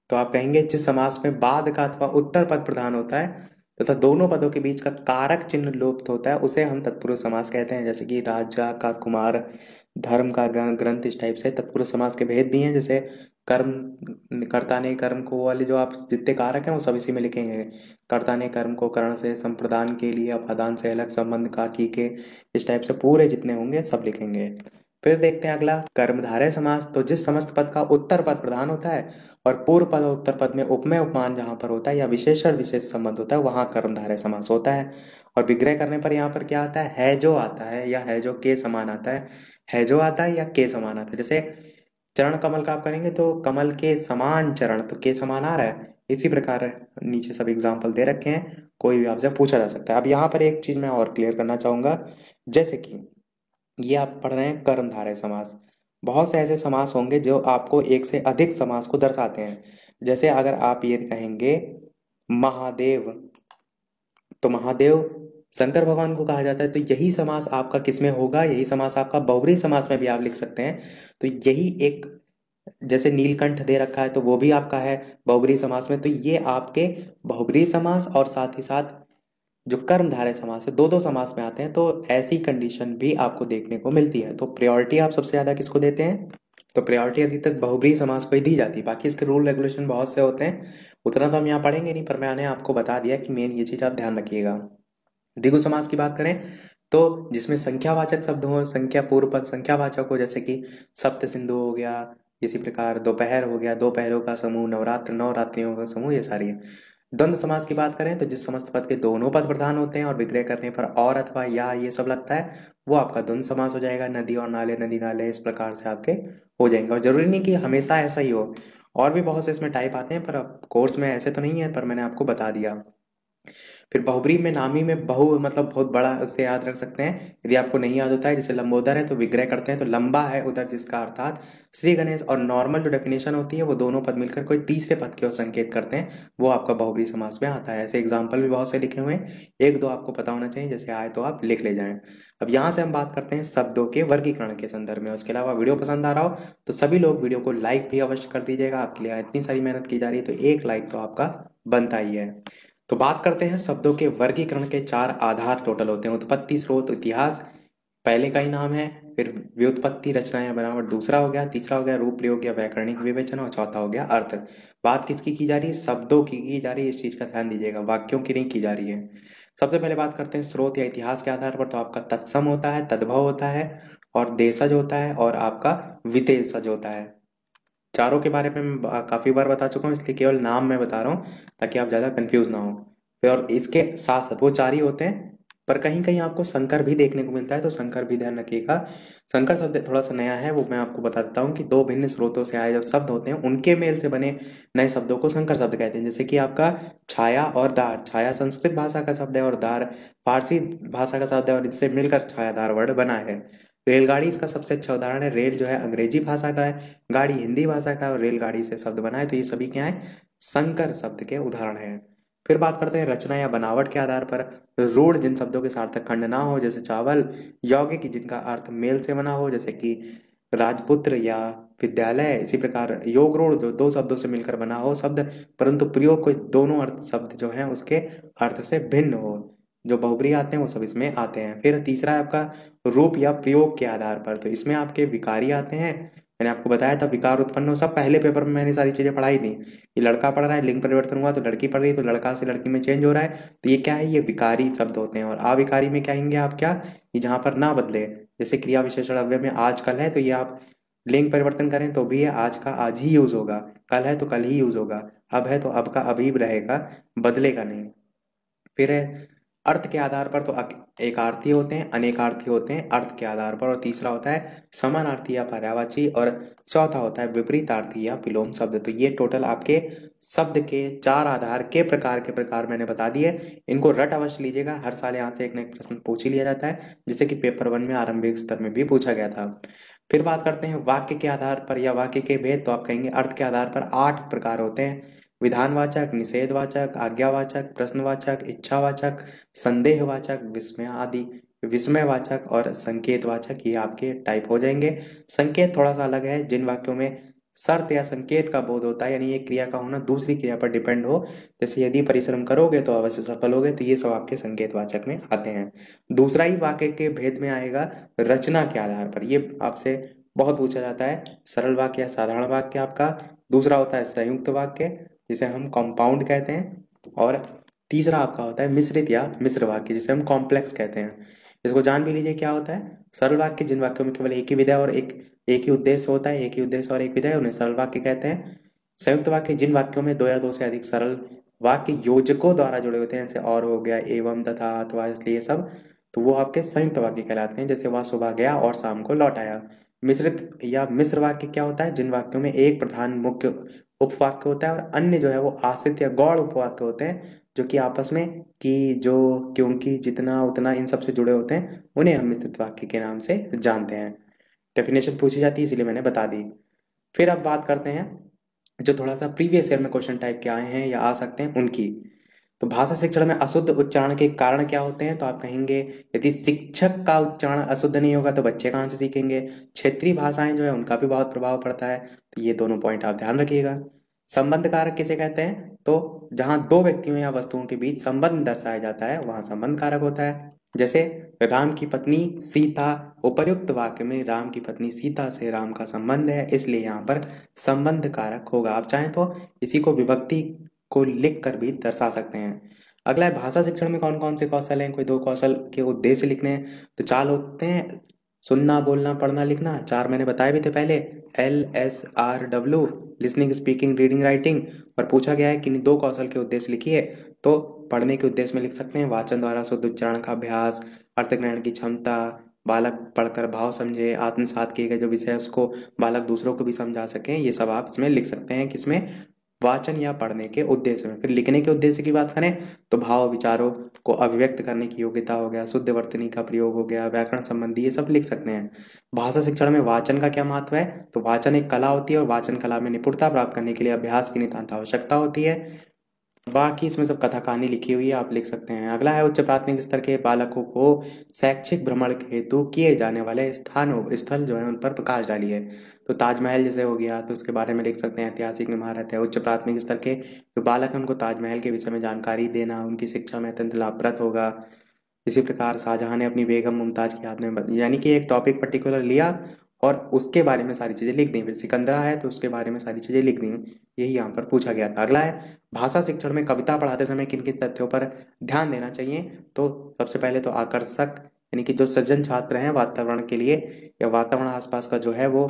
तो आप कहेंगे जिस समास में बाद का अथवा उत्तर पद प्रधान होता है तथा दोनों पदों के बीच का कारक चिन्ह लुप्त होता है उसे हम तत्पुरुष समास कहते हैं। जैसे कि राजा का कुमार, धर्म का ग्रंथ, इस टाइप से तत्पुरुष समास के भेद भी हैं। जैसे कर्म, कर्ता ने कर्म को वाले जो आप जितने कारक हैं वो सब इसी में लिखेंगे। कर्ता ने कर्म को करण से, संप्रदान के लिए अपादान से अलग, संबंध का की के, इस टाइप से पूरे जितने होंगे सब लिखेंगे। फिर देखते हैं अगला कर्मधारय समास। तो जिस समस्त पद का उत्तर पद प्रधान होता है और पूर्व पद और उत्तर पद में उपमेय उपमान जहां पर होता है या विशेषण विशेष संबंध होता है वहां कर्मधारय समास होता है। और विग्रह करने पर यहाँ पर क्या आता है जो आता है या है जो के समान आता है जो आता है या के समान आता है। जैसे चरण कमल का आप करेंगे तो कमल के समान चरण, तो के समान आ रहा है। इसी प्रकार नीचे सब एग्जाम्पल दे रखे हैं, कोई भी आपसे पूछा जा सकता है। अब यहाँ पर एक चीज मैं और क्लियर करना चाहूंगा, जैसे कि ये आप पढ़ रहे हैं कर्मधारय समास, बहुत से ऐसे समास होंगे जो आपको एक से अधिक समास को दर्शाते हैं। जैसे अगर आप ये कहेंगे महादेव, तो महादेव शंकर भगवान को कहा जाता है, तो यही समास आपका किसमें होगा, यही समास आपका बहुब्रीहि समास में भी आप लिख सकते हैं। तो यही एक, जैसे नीलकंठ दे रखा है तो वो भी आपका है बहुब्रीहि समास में। तो ये आपके बहुब्रीहि समास और साथ ही साथ जो कर्मधारय समास है, दो दो समास में आते हैं। तो ऐसी कंडीशन भी आपको देखने को मिलती है। तो प्रायोरिटी आप सबसे ज्यादा किसको देते हैं, तो प्रायोरिटी अधिक तक बहुब्रीहि समास को ही दी जाती है। बाकी इसके रूल रेगुलेशन बहुत से होते हैं, उतना तो हम यहाँ पढ़ेंगे नहीं, पर मैंने आपको बता दिया कि मेन ये चीज आप ध्यान रखिएगा। द्विगु समास की बात करें तो जिसमें संख्यावाचक शब्द हो, संख्या पूर्व पद संख्यावाचक हो, जैसे कि सप्त सिंधु हो गया, इसी प्रकार दोपहर हो गया, दोपहरों का समूह, नवरात्र नवरात्रियों का समूह, ये सारी है। द्वंद्व समास की बात करें तो जिस समस्त पद के दोनों पद प्रधान होते हैं और विग्रह करने पर और अथवा या ये सब लगता है वो आपका द्वंद्व समास हो जाएगा। नदी और नाले, नदी नाले, इस प्रकार से आपके हो जाएंगे। और जरूरी नहीं कि हमेशा ऐसा ही हो, और भी बहुत से इसमें टाइप आते हैं, पर कोर्स में ऐसे तो नहीं है, पर मैंने आपको बता दिया। फिर बहुब्रीहि में नामी में बहु मतलब बहुत बड़ा, उससे याद रख सकते हैं। यदि आपको नहीं याद होता है, जैसे लंबोदर है तो विग्रह करते हैं तो लंबा है उधर, जिसका अर्थात श्री गणेश। और नॉर्मल जो डेफिनेशन होती है वो दोनों पद मिलकर कोई तीसरे पद की ओर संकेत करते हैं, वो आपका बहुब्रीहि समास में आता है। ऐसे एग्जाम्पल भी बहुत से लिखे हुए हैं, एक दो आपको पता होना चाहिए, जैसे आए तो आप लिख ले जाएं। अब यहाँ से हम बात करते हैं शब्दों के वर्गीकरण के संदर्भ में। उसके अलावा वीडियो पसंद आ रहा हो तो सभी लोग वीडियो को लाइक भी अवश्य कर दीजिएगा। आपके लिए इतनी सारी मेहनत की जा रही है तो एक लाइक तो आपका बनता ही है। तो बात करते हैं शब्दों के वर्गीकरण के चार आधार टोटल होते हैं। उत्पत्ति, स्रोत, इतिहास पहले का ही नाम है, फिर व्युत्पत्ति, रचना या बनावट दूसरा हो गया, तीसरा हो गया रूप, प्रयोग या व्याकरणिक विवेचन, और चौथा हो गया अर्थ। बात किसकी की जा रही है? शब्दों की जा रही है। इस चीज का ध्यान दीजिएगा, वाक्यों की नहीं की जा रही है। सबसे पहले बात करते हैं स्रोत या इतिहास के आधार पर। तो आपका तत्सम होता है, तद्भव होता है, और देशज होता है, और आपका विदेशज होता है। चारों के बारे में मैं काफी बार बता चुका हूँ, इसलिए केवल नाम मैं बता रहा हूँ ताकि आप ज्यादा कंफ्यूज ना हो। फिर और इसके साथ साथ वो चार ही होते हैं, पर कहीं कहीं आपको संकर भी देखने को मिलता है, तो संकर भी ध्यान रखिएगा। संकर शब्द थोड़ा सा नया है, वो मैं आपको बता देता हूँ कि दो भिन्न स्रोतों से आए जो शब्द होते हैं उनके मेल से बने नए शब्दों को संकर शब्द कहते हैं। जैसे कि आपका छाया और दार, छाया संस्कृत भाषा का शब्द है और दार फारसी भाषा का शब्द है, और इससे मिलकर छायादार वर्ड बना है। रेलगाड़ी इसका सबसे अच्छा उदाहरण है। रेल जो है अंग्रेजी भाषा का है, गाड़ी हिंदी भाषा का है, और रेलगाड़ी से शब्द बना है। तो ये सभी क्या है? संकर शब्द के उदाहरण है। फिर बात करते हैं रचना या बनावट के आधार पर। रूढ़ जिन शब्दों के सार्थक खंड ना हो, जैसे चावल। यौगिक जिनका अर्थ मेल से बना हो, जैसे कि राजपुत्र या विद्यालय। इसी प्रकार योग रूढ़ जो दो शब्दों से मिलकर बना हो शब्द, परंतु प्रयोग कोई दोनों अर्थ शब्द जो है उसके अर्थ से भिन्न हो। जो बहुब्री आते हैं वो सब इसमें आते हैं। फिर तीसरा है आपका रूप या प्रयोग के आधार पर। तो इसमें आपके विकारी आते हैं। मैंने आपको बताया था विकार उत्पन्न हो, सब पहले पेपर में मैंने सारी चीजें पढ़ाई थी। ये लड़का पढ़ रहा है, लिंग परिवर्तन हुआ तो लड़की पढ़ रही है, तो लड़का से लड़की में चेंज हो रहा है, तो ये क्या है? ये विकारी शब्द होते हैं। और अविकारी में क्या आएंगे आप? क्या ये जहां पर ना बदले, जैसे क्रिया विशेषण अव्यय में आज कल है, तो ये आप लिंग परिवर्तन करें तो भी ये आज का आज ही यूज होगा, कल है तो कल ही यूज होगा, अब है तो अब का अभी रहेगा, बदलेगा नहीं। फिर है अर्थ के आधार पर। तो एक आर्थी होते हैं, अनेकार्थी होते हैं अर्थ के आधार पर, और तीसरा होता है समानार्थी या पर्यायवाची, और चौथा होता है विपरीतार्थी या विलोम शब्द। तो ये टोटल आपके शब्द के चार आधार के प्रकार मैंने बता दिए। इनको रट अवश्य लीजिएगा, हर साल यहाँ से एक ना एक प्रश्न पूछ ही लिया जाता है, जैसे कि पेपर 1 में आरंभिक स्तर में भी पूछा गया था। फिर बात करते हैं वाक्य के आधार पर या वाक्य के भेद। तो आप कहेंगे अर्थ के आधार पर 8 प्रकार होते हैं। विधानवाचक, निषेधवाचक, आज्ञावाचक, प्रश्नवाचक, इच्छावाचक, संदेहवाचक, विस्मय आदि। विस्मयवाचक और संकेतवाचक, ये आपके टाइप हो जाएंगे। संकेत थोड़ा सा अलग है, जिन वाक्यों में शर्त या संकेत का बोध होता है, यानी एक क्रिया का होना दूसरी क्रिया पर डिपेंड हो, जैसे यदि परिश्रम करोगे तो अवश्य सफल होगे, तो ये सब आपके संकेतवाचक में आते हैं। दूसरा ही वाक्य के भेद में आएगा रचना के आधार पर। ये आपसे बहुत पूछा जाता है। सरल वाक्य या साधारण वाक्य आपका। दूसरा होता है संयुक्त वाक्य, जिसे हम कंपाउंड कहते हैं। और तीसरा आपका होता है मिश्रित या मिश्र वाक्य, जिसे हम कॉम्प्लेक्स कहते हैं। इसको जान भी लीजिए क्या होता है। सरल वाक्य जिन वाक्यों में केवल एक ही विधेय और एक ही उद्देश्य होता है, एक ही उद्देश्य और एक विधेय, उन्हें सरल वाक्य कहते हैं। संयुक्त वाक्य जिन वाक्यों में दो या दो से अधिक सरल वाक्य योजकों द्वारा जुड़े होते हैं, जैसे और हो गया, एवं, तथा, अथवा, इसलिए सब, तो वो आपके संयुक्त वाक्य कहलाते हैं। जैसे वह सुबह गया और शाम को लौट आया। मिश्रित या मिश्र वाक्य क्या होता है? जिन वाक्यों में एक प्रधान मुख्य उपवाक्य होता है और अन्य जो है वो आश्रित या गौड़ उपवाक्य होते हैं, जो कि आपस में कि, जो, क्योंकि, जितना, उतना, इन सब से जुड़े होते हैं, उन्हें हम मिश्रित वाक्य के नाम से जानते हैं। डेफिनेशन पूछी जाती है इसलिए मैंने बता दी। फिर अब बात करते हैं जो थोड़ा सा प्रीवियस ईयर में क्वेश्चन टाइप के आए हैं या आ सकते हैं उनकी। तो भाषा शिक्षण में अशुद्ध उच्चारण के कारण क्या होते हैं? तो आप कहेंगे यदि शिक्षक का उच्चारण अशुद्ध नहीं होगा तो बच्चे कहाँ से सीखेंगे? क्षेत्रीय भाषाएं जो है उनका भी बहुत प्रभाव पड़ता है। तो ये दोनों पॉइंट आप ध्यान रखिएगा। संबंध कारक किसे कहते हैं? तो जहां दो व्यक्तियों या वस्तुओं के बीच संबंध दर्शाया जाता है वहां संबंध कारक होता है। जैसे राम की पत्नी सीता, उपर्युक्त वाक्य में राम की पत्नी सीता से राम का संबंध है, इसलिए यहाँ पर संबंध कारक होगा। आप चाहें तो इसी को विभक्ति को लिख कर भी दर्शा सकते हैं। अगला है भाषा शिक्षण में कौन कौन से कौशल हैं? कोई दो कौशल के उद्देश्य लिखने हैं। तो चार होते हैं, सुनना, बोलना, पढ़ना, लिखना। चार मैंने बताए भी थे पहले, LSRW, listening, speaking, reading, writing. और पूछा गया है कि दो कौशल के उद्देश्य लिखिए, तो पढ़ने के उद्देश्य में लिख सकते हैं वाचन द्वारा शुद्ध उच्चारण का अभ्यास, अर्थ ग्रहण की क्षमता, बालक पढ़कर भाव समझे, आत्मसात किए गए जो विषय है उसको बालक दूसरों को भी समझा सकें, ये सब आप इसमें लिख सकते हैं। किसमें? वाचन या पढ़ने के उद्देश्य में। फिर लिखने के उद्देश्य की बात करें तो भाव विचारों को अभिव्यक्त करने की योग्यता हो गया, शुद्ध वर्तनी का प्रयोग हो गया, व्याकरण संबंधी, ये सब लिख सकते हैं। भाषा शिक्षण में वाचन का क्या महत्व है? तो वाचन एक कला होती है और वाचन कला में निपुणता प्राप्त करने के लिए अभ्यास की नितांत आवश्यकता होती है। बाकी इसमें सब कथा कहानी लिखी हुई है, आप लिख सकते हैं। अगला है उच्च प्राथमिक स्तर के बालकों को शैक्षिक भ्रमण हेतु किए जाने वाले स्थानों स्थल जो है उन पर प्रकाश डालिए। तो ताजमहल जैसे हो गया तो उसके बारे में लिख सकते हैं, ऐतिहासिक इमारत है। उच्च प्राथमिक स्तर के जो बालक हैं उनको ताजमहल के विषय में जानकारी देना उनकी शिक्षा में अत्यंत लाभप्रद होगा। इसी प्रकार शाहजहां ने अपनी बेगम मुमताज की याद में यानी कि एक टॉपिक पर्टिकुलर लिया और उसके बारे में सारी चीजें लिख दी। फिर सिकंदरा है तो उसके बारे में सारी चीजें लिख दी। यही यहाँ पर पूछा गया था। अगला है भाषा शिक्षण में कविता पढ़ाते समय किन किन तथ्यों पर ध्यान देना चाहिए। तो सबसे पहले तो आकर्षक यानी कि जो सज्जन छात्र हैं वातावरण के लिए या वातावरण आसपास का जो है वो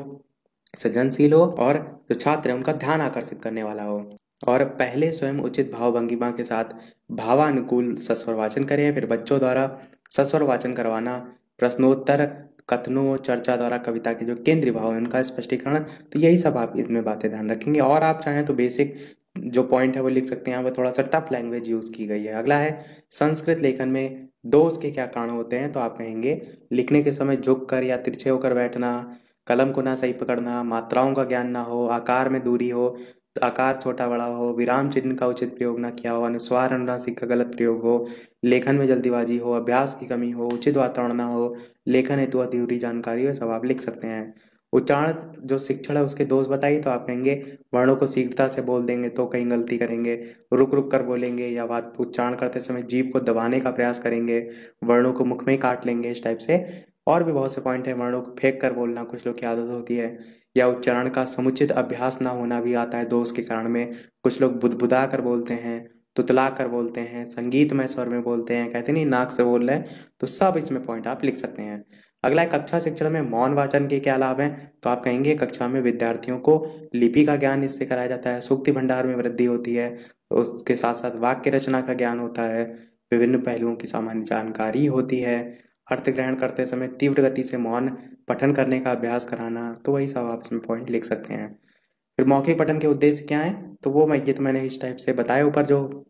सृजनशील हो और जो छात्र है उनका ध्यान आकर्षित करने वाला हो। और पहले स्वयं उचित भाव भंगिमा के साथ भावानुकूल सस्वर वाचन करें। फिर बच्चों द्वारा सस्वर वाचन करवाना, प्रश्नोत्तर, कथनों, चर्चा द्वारा कविता के जो केंद्रीय भाव है उनका स्पष्टीकरण। तो यही सब आप इसमें बातें ध्यान रखेंगे। और आप चाहें तो बेसिक जो पॉइंट है वो लिख सकते हैं, वो थोड़ा सा टफ लैंग्वेज यूज की गई है। अगला है संस्कृत लेखन में दोष के क्या कारण होते हैं। तो आप कहेंगे लिखने के समय झुक कर या तिरछे होकर बैठना, कलम को ना सही पकड़ना, मात्राओं का ज्ञान ना हो, आकार में दूरी हो, आकार छोटा बड़ा हो, विराम चिन्ह का उचित प्रयोग ना किया हो, अनुस्वार अनुनासिक का गलत प्रयोग हो, लेखन में जल्दीबाजी हो, अभ्यास की कमी हो, उचित वातावरण ना हो, लेखन हेतु अधूरी जानकारी हो, सब आप लिख सकते हैं। उच्चारण जो शिक्षण है उसके दोष बताइए। तो आप कहेंगे वर्णों को शीघ्रता से बोल देंगे तो कहीं गलती करेंगे, रुक रुक कर बोलेंगे या बात उच्चारण करते समय जीभ को दबाने का प्रयास करेंगे, वर्णों को मुख में ही काट लेंगे, इस टाइप से। और भी बहुत से पॉइंट है। वर्णों को फेंक कर बोलना कुछ लोग की आदत होती है, या उच्चारण का समुचित अभ्यास ना होना भी आता है दोष के कारण में। कुछ लोग बुदबुदा कर बोलते हैं, तुतला कर बोलते हैं, संगीतमय स्वर में बोलते हैं, कहते नहीं नाक से बोल रहे हैं। तो सब इसमें पॉइंट आप लिख सकते हैं। अगला है कक्षा शिक्षण में मौन वाचन के क्या लाभ हैं। तो आप कहेंगे कक्षा में विद्यार्थियों को लिपि का ज्ञान इससे कराया जाता है, सूक्ति भंडार में वृद्धि होती है, उसके साथ साथ वाक्य रचना का ज्ञान होता है, विभिन्न पहलुओं की सामान्य जानकारी होती है, अर्थ ग्रहण करते समय तीव्र गति से मौन पठन करने का अभ्यास कराना। तो वही सब आप इसमें पॉइंट लिख सकते हैं। फिर मौखिक पठन के उद्देश्य क्या है। तो वो मैं ये तो मैंने इस टाइप से बताया ऊपर, जो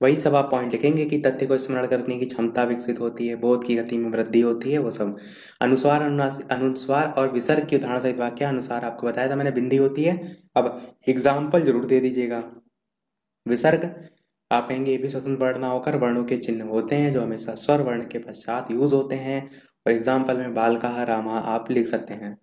वही सब आप पॉइंट लिखेंगे कि तथ्य को स्मरण करने की क्षमता विकसित होती है, बोध की गति में वृद्धि होती है, वो सब। अनुस्वार अनुस्वार और विसर्ग की उदाहरण सहित वाक्य अनुसार आपको बताया था मैंने बिंदी होती है। अब एग्जाम्पल जरूर दे दीजिएगा। विसर्ग आप कहेंगे ये भी स्वतंत्र वर्ण ना होकर वर्णों के चिन्ह होते हैं जो हमेशा स्वर वर्ण के पश्चात यूज होते हैं। और एग्जाम्पल में बालका रामा आप लिख सकते हैं।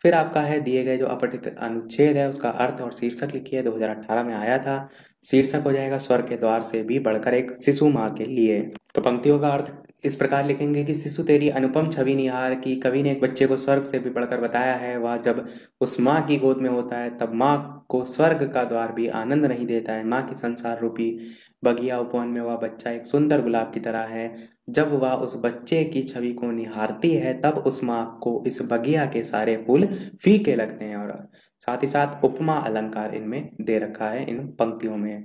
फिर आपका है दिए गए जो अपठित अनुच्छेद है उसका अर्थ और शीर्षक लिखिए, 2018 में आया था। शीर्षक हो जाएगा स्वर के द्वार से भी बढ़कर एक शिशु माँ के लिए। तो पंक्तियों का अर्थ इस प्रकार लिखेंगे कि शिशु तेरी अनुपम छवि निहार की कवि ने एक बच्चे को स्वर्ग से भी बढ़कर बताया है। वह जब उस माँ की गोद में होता है तब माँ को स्वर्ग का द्वार भी आनंद नहीं देता है। माँ की संसार रूपी बगिया उपवन में वह बच्चा एक सुंदर गुलाब की तरह है। जब वह उस बच्चे की छवि को निहारती है तब उस माँ को इस बगिया के सारे फूल फीके लगते हैं। और साथ ही साथ उपमा अलंकार इनमें दे रखा है इन पंक्तियों में।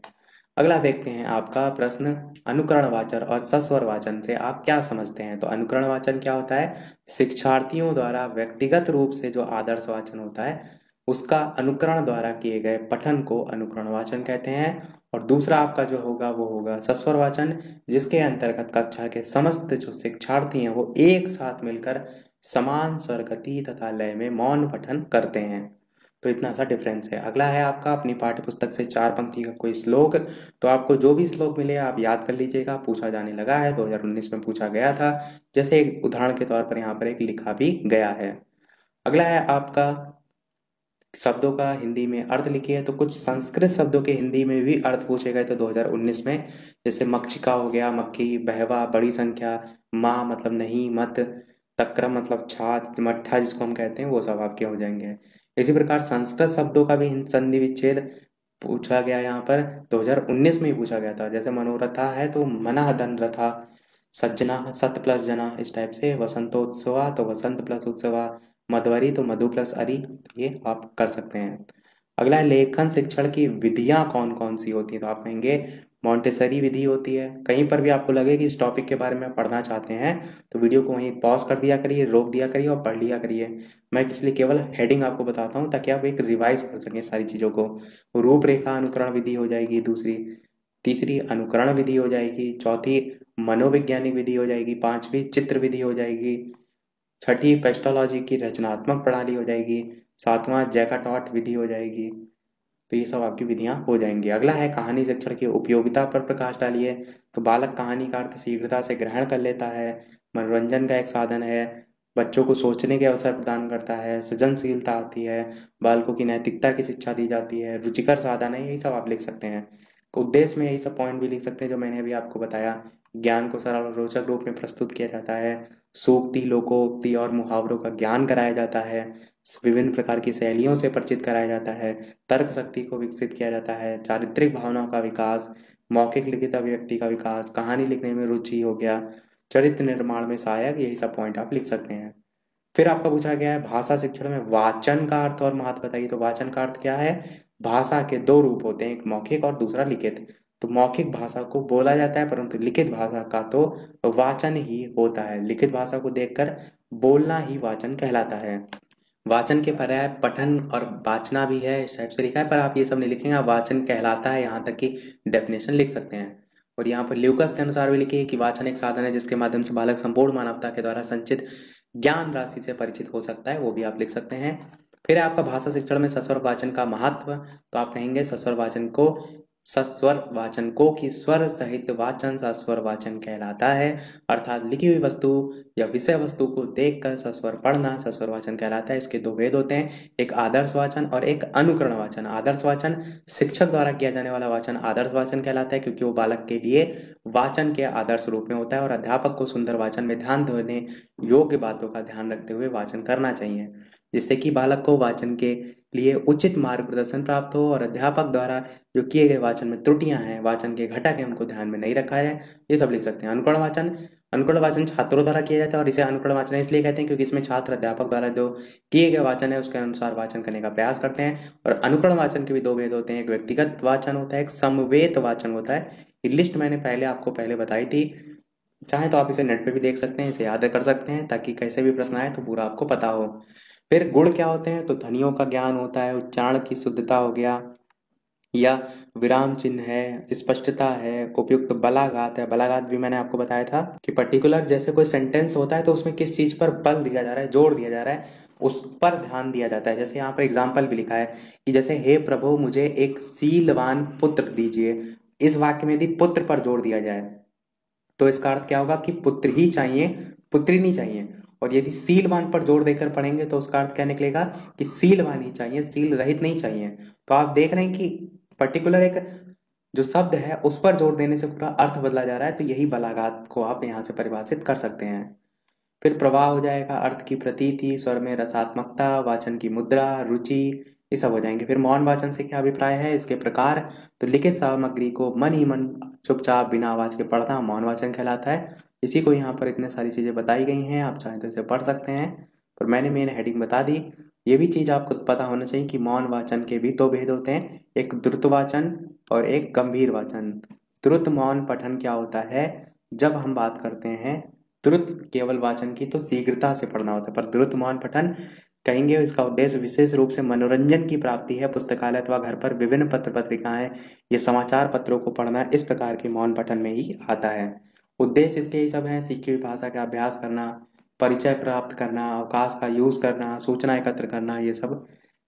अगला देखते हैं आपका प्रश्न, अनुकरण वाचन और सस्वर वाचन से आप क्या समझते हैं। तो अनुकरण वाचन क्या होता है, शिक्षार्थियों द्वारा व्यक्तिगत रूप से जो आदर्श वाचन होता है उसका अनुकरण द्वारा किए गए पठन को अनुकरण वाचन कहते हैं। और दूसरा आपका जो होगा वो होगा सस्वर वाचन, जिसके अंतर्गत कक्षा के समस्त जो शिक्षार्थी हैं वो एक साथ मिलकर समान स्वर गति तथा लय में मौन पठन करते हैं। तो इतना सा डिफरेंस है। अगला है आपका अपनी पाठ्य पुस्तक से 4 पंक्ति का कोई श्लोक। तो आपको जो भी श्लोक मिले आप याद कर लीजिएगा, पूछा जाने लगा है, 2019 में पूछा गया था। जैसे एक उदाहरण के तौर पर यहाँ पर एक लिखा भी गया है। अगला है आपका शब्दों का हिंदी में अर्थ लिखिए। तो कुछ संस्कृत शब्दों के हिंदी में भी अर्थ पूछे गए थे 2019 में। जैसे मक्षिका हो गया मक्खी, बहवा बड़ी संख्या, माँ मतलब नहीं, मत, तक्रम मतलब छाछ, मट्ठा जिसको हम कहते हैं, वो सब आपके हो जाएंगे। इसी प्रकार संस्कृत शब्दों का भी संधि विच्छेद पूछा गया यहाँ पर 2019 में ही पूछा गया था। जैसे मनोरथा है तो मना धन रथा, सज्जना सत प्लस जना, इस टाइप से। वसंतोत्सवा तो वसंत प्लस उत्सवा, मधुवरी तो मधु प्लस अरी, ये आप कर सकते हैं। अगला है लेखन शिक्षण की विधियां कौन कौन सी होती हैं। तो आप कहेंगे मॉन्टेसरी विधि होती है। कहीं पर भी आपको लगे कि इस टॉपिक के बारे में पढ़ना चाहते हैं तो वीडियो को वहीं पॉज कर दिया करिए, रोक दिया करिए और पढ़ लिया करिए। मैं इसलिए केवल हेडिंग आपको बताता हूँ ताकि आप एक रिवाइज कर सकें सारी चीज़ों को। रूपरेखा अनुकरण विधि हो जाएगी दूसरी, तीसरी अनुकरण विधि हो जाएगी, चौथी मनोवैज्ञानिक विधि हो जाएगी, पांचवी चित्र विधि हो जाएगी, छठी पेस्टोलॉजी की रचनात्मक प्रणाली हो जाएगी, सातवां जैकाटॉट विधि हो जाएगी, तो ये सब आपकी विधियां हो जाएंगी। अगला है कहानी शिक्षण की उपयोगिता पर प्रकाश डालिए। तो बालक कहानी का अर्थ शीघ्रता से ग्रहण कर लेता है, मनोरंजन का एक साधन है, बच्चों को सोचने के अवसर प्रदान करता है, सृजनशीलता आती है, बालकों की नैतिकता की शिक्षा दी जाती है, रुचिकर साधन है, यही सब आप लिख सकते हैं। उद्देश्य में यही सब पॉइंट भी लिख सकते हैं जो मैंने अभी आपको बताया। ज्ञान को सरल और रोचक रूप में प्रस्तुत किया जाता है, सूक्ति लोकोक्ति और मुहावरों का ज्ञान कराया जाता है, विभिन्न प्रकार की शैलियों से परिचित कराया जाता है, तर्क शक्ति को विकसित किया जाता है, चारित्रिक भावनाओं का विकास, मौखिक लिखित अभिव्यक्ति का विकास, कहानी लिखने में रुचि हो गया, चरित्र निर्माण में सहायक, यही सब पॉइंट आप लिख सकते हैं। फिर आपका पूछा गया है भाषा शिक्षण में वाचन का अर्थ और महत्व बताइए। तो वाचन का अर्थ क्या है? भाषा के दो रूप होते हैं, एक मौखिक और दूसरा लिखित। तो मौखिक भाषा को बोला जाता है, परंतु लिखित भाषा का तो वाचन ही होता है। लिखित भाषा को देखकर बोलना ही वाचन कहलाता है। वाचन के पर्याय पठन और वाचना भी है, इस टाइप से लिखा है, पर आप ये सब नहीं लिखेंगे, आप वाचन कहलाता है यहाँ तक की डेफिनेशन लिख सकते हैं। और यहाँ पर ल्यूकास के अनुसार भी लिखिए कि वाचन एक साधन है जिसके माध्यम से बालक संपूर्ण मानवता के द्वारा संचित ज्ञान राशि से परिचित हो सकता है, वो भी आप लिख सकते हैं। फिर आपका भाषा शिक्षण में सस्वर वाचन का महत्व, तो आप कहेंगे सस्वर वाचन को कि स्वर सहित वाचन सस्वर वाचन कहलाता है, अर्थात लिखी हुई वस्तु या विषय वस्तु को देखकर सस्वर पढ़ना सस्वर वाचन कहलाता है। इसके दो भेद होते हैं, एक आदर्श वाचन और एक अनुकरण वाचन। आदर्श वाचन शिक्षक द्वारा किया जाने वाला वाचन आदर्श वाचन कहलाता है, क्योंकि वो बालक के लिए वाचन के आदर्श रूप में होता है, और अध्यापक को सुंदर वाचन में ध्यान देने योग्य बातों का ध्यान रखते हुए वाचन करना चाहिए, जिससे कि बालक को वाचन के लिए उचित मार्गदर्शन प्राप्त हो, और अध्यापक द्वारा जो किए गए वाचन में त्रुटियां हैं, वाचन के घटक हैं, उनको ध्यान में नहीं रखा जाए। ये सब लिख सकते हैं। अनुकरण वाचन छात्रों द्वारा किया जाता है, और इसे अनुकरण वाचन इसलिए कहते हैं क्योंकि इसमें छात्र अध्यापक द्वारा जो किए गए वाचन है उसके अनुसार वाचन करने का प्रयास करते हैं। और अनुकरण वाचन के भी दो भेद होते हैं, एक व्यक्तिगत वाचन होता है, एक समवेत वाचन होता है। ये लिस्ट मैंने आपको पहले बताई थी, चाहे तो आप इसे नेट पे भी देख सकते हैं, इसे याद कर सकते हैं, ताकि कैसे भी प्रश्न आए तो पूरा आपको पता हो। फिर गुण क्या होते हैं? तो ध्वनियों का ज्ञान होता है, उच्चारण की शुद्धता हो गया, या विराम चिन्ह है, स्पष्टता है, उपयुक्त बलाघात है। बलाघात भी मैंने आपको बताया था कि पर्टिकुलर जैसे कोई सेंटेंस होता है तो उसमें किस चीज पर बल दिया जा रहा है, जोर दिया जा रहा है, उस पर ध्यान दिया जाता है। जैसे यहाँ पर एग्जाम्पल भी लिखा है कि जैसे हे प्रभु मुझे एक शीलवान पुत्र दीजिए, इस वाक्य में यदि पुत्र पर जोर दिया जाए तो इसका अर्थ क्या होगा कि पुत्र ही चाहिए, पुत्री नहीं चाहिए। और यदि सीलवान पर जोर देकर पढ़ेंगे तो उसका अर्थ क्या निकलेगा कि सीलवान ही चाहिए, सील रहित नहीं चाहिए। तो आप देख रहे हैं कि पर्टिकुलर एक जो शब्द है उस पर जोर देने से पूरा अर्थ बदला जा रहा है। तो यही बलाघात को आप यहाँ से परिभाषित कर सकते हैं। फिर प्रवाह हो जाएगा, अर्थ की प्रतीति, स्वर में रसात्मकता, वाचन की मुद्रा, रुचि, ये सब हो जाएंगे। फिर मौन वाचन से क्या अभिप्राय है, इसके प्रकार। तो लिखित सामग्री को मन ही मन चुपचाप बिना आवाज के पढ़ना मौन वाचन कहलाता है। इसी को यहाँ पर इतने सारी चीजें बताई गई हैं, आप चाहें तो इसे पढ़ सकते हैं, पर मैंने मेन हेडिंग बता दी। ये भी चीज आपको पता होना चाहिए कि मौन वाचन के भी दो भेद होते हैं, एक द्रुत वाचन और एक गंभीर वाचन। द्रुत मौन पठन क्या होता है? जब हम बात करते हैं द्रुत केवल वाचन की तो शीघ्रता से पढ़ना होता है, पर द्रुत मौन पठन कहेंगे इसका उद्देश्य विशेष रूप से मनोरंजन की प्राप्ति है। पुस्तकालय अथवा घर पर विभिन्न पत्र पत्रिकाएं या समाचार पत्रों को पढ़ना इस प्रकार के मौन पठन में ही आता है। उद्देश्य इसके ही सब है, सीखी हुई भाषा का अभ्यास करना, परिचय प्राप्त करना, अवकाश का यूज करना, सूचना एकत्र करना, ये सब।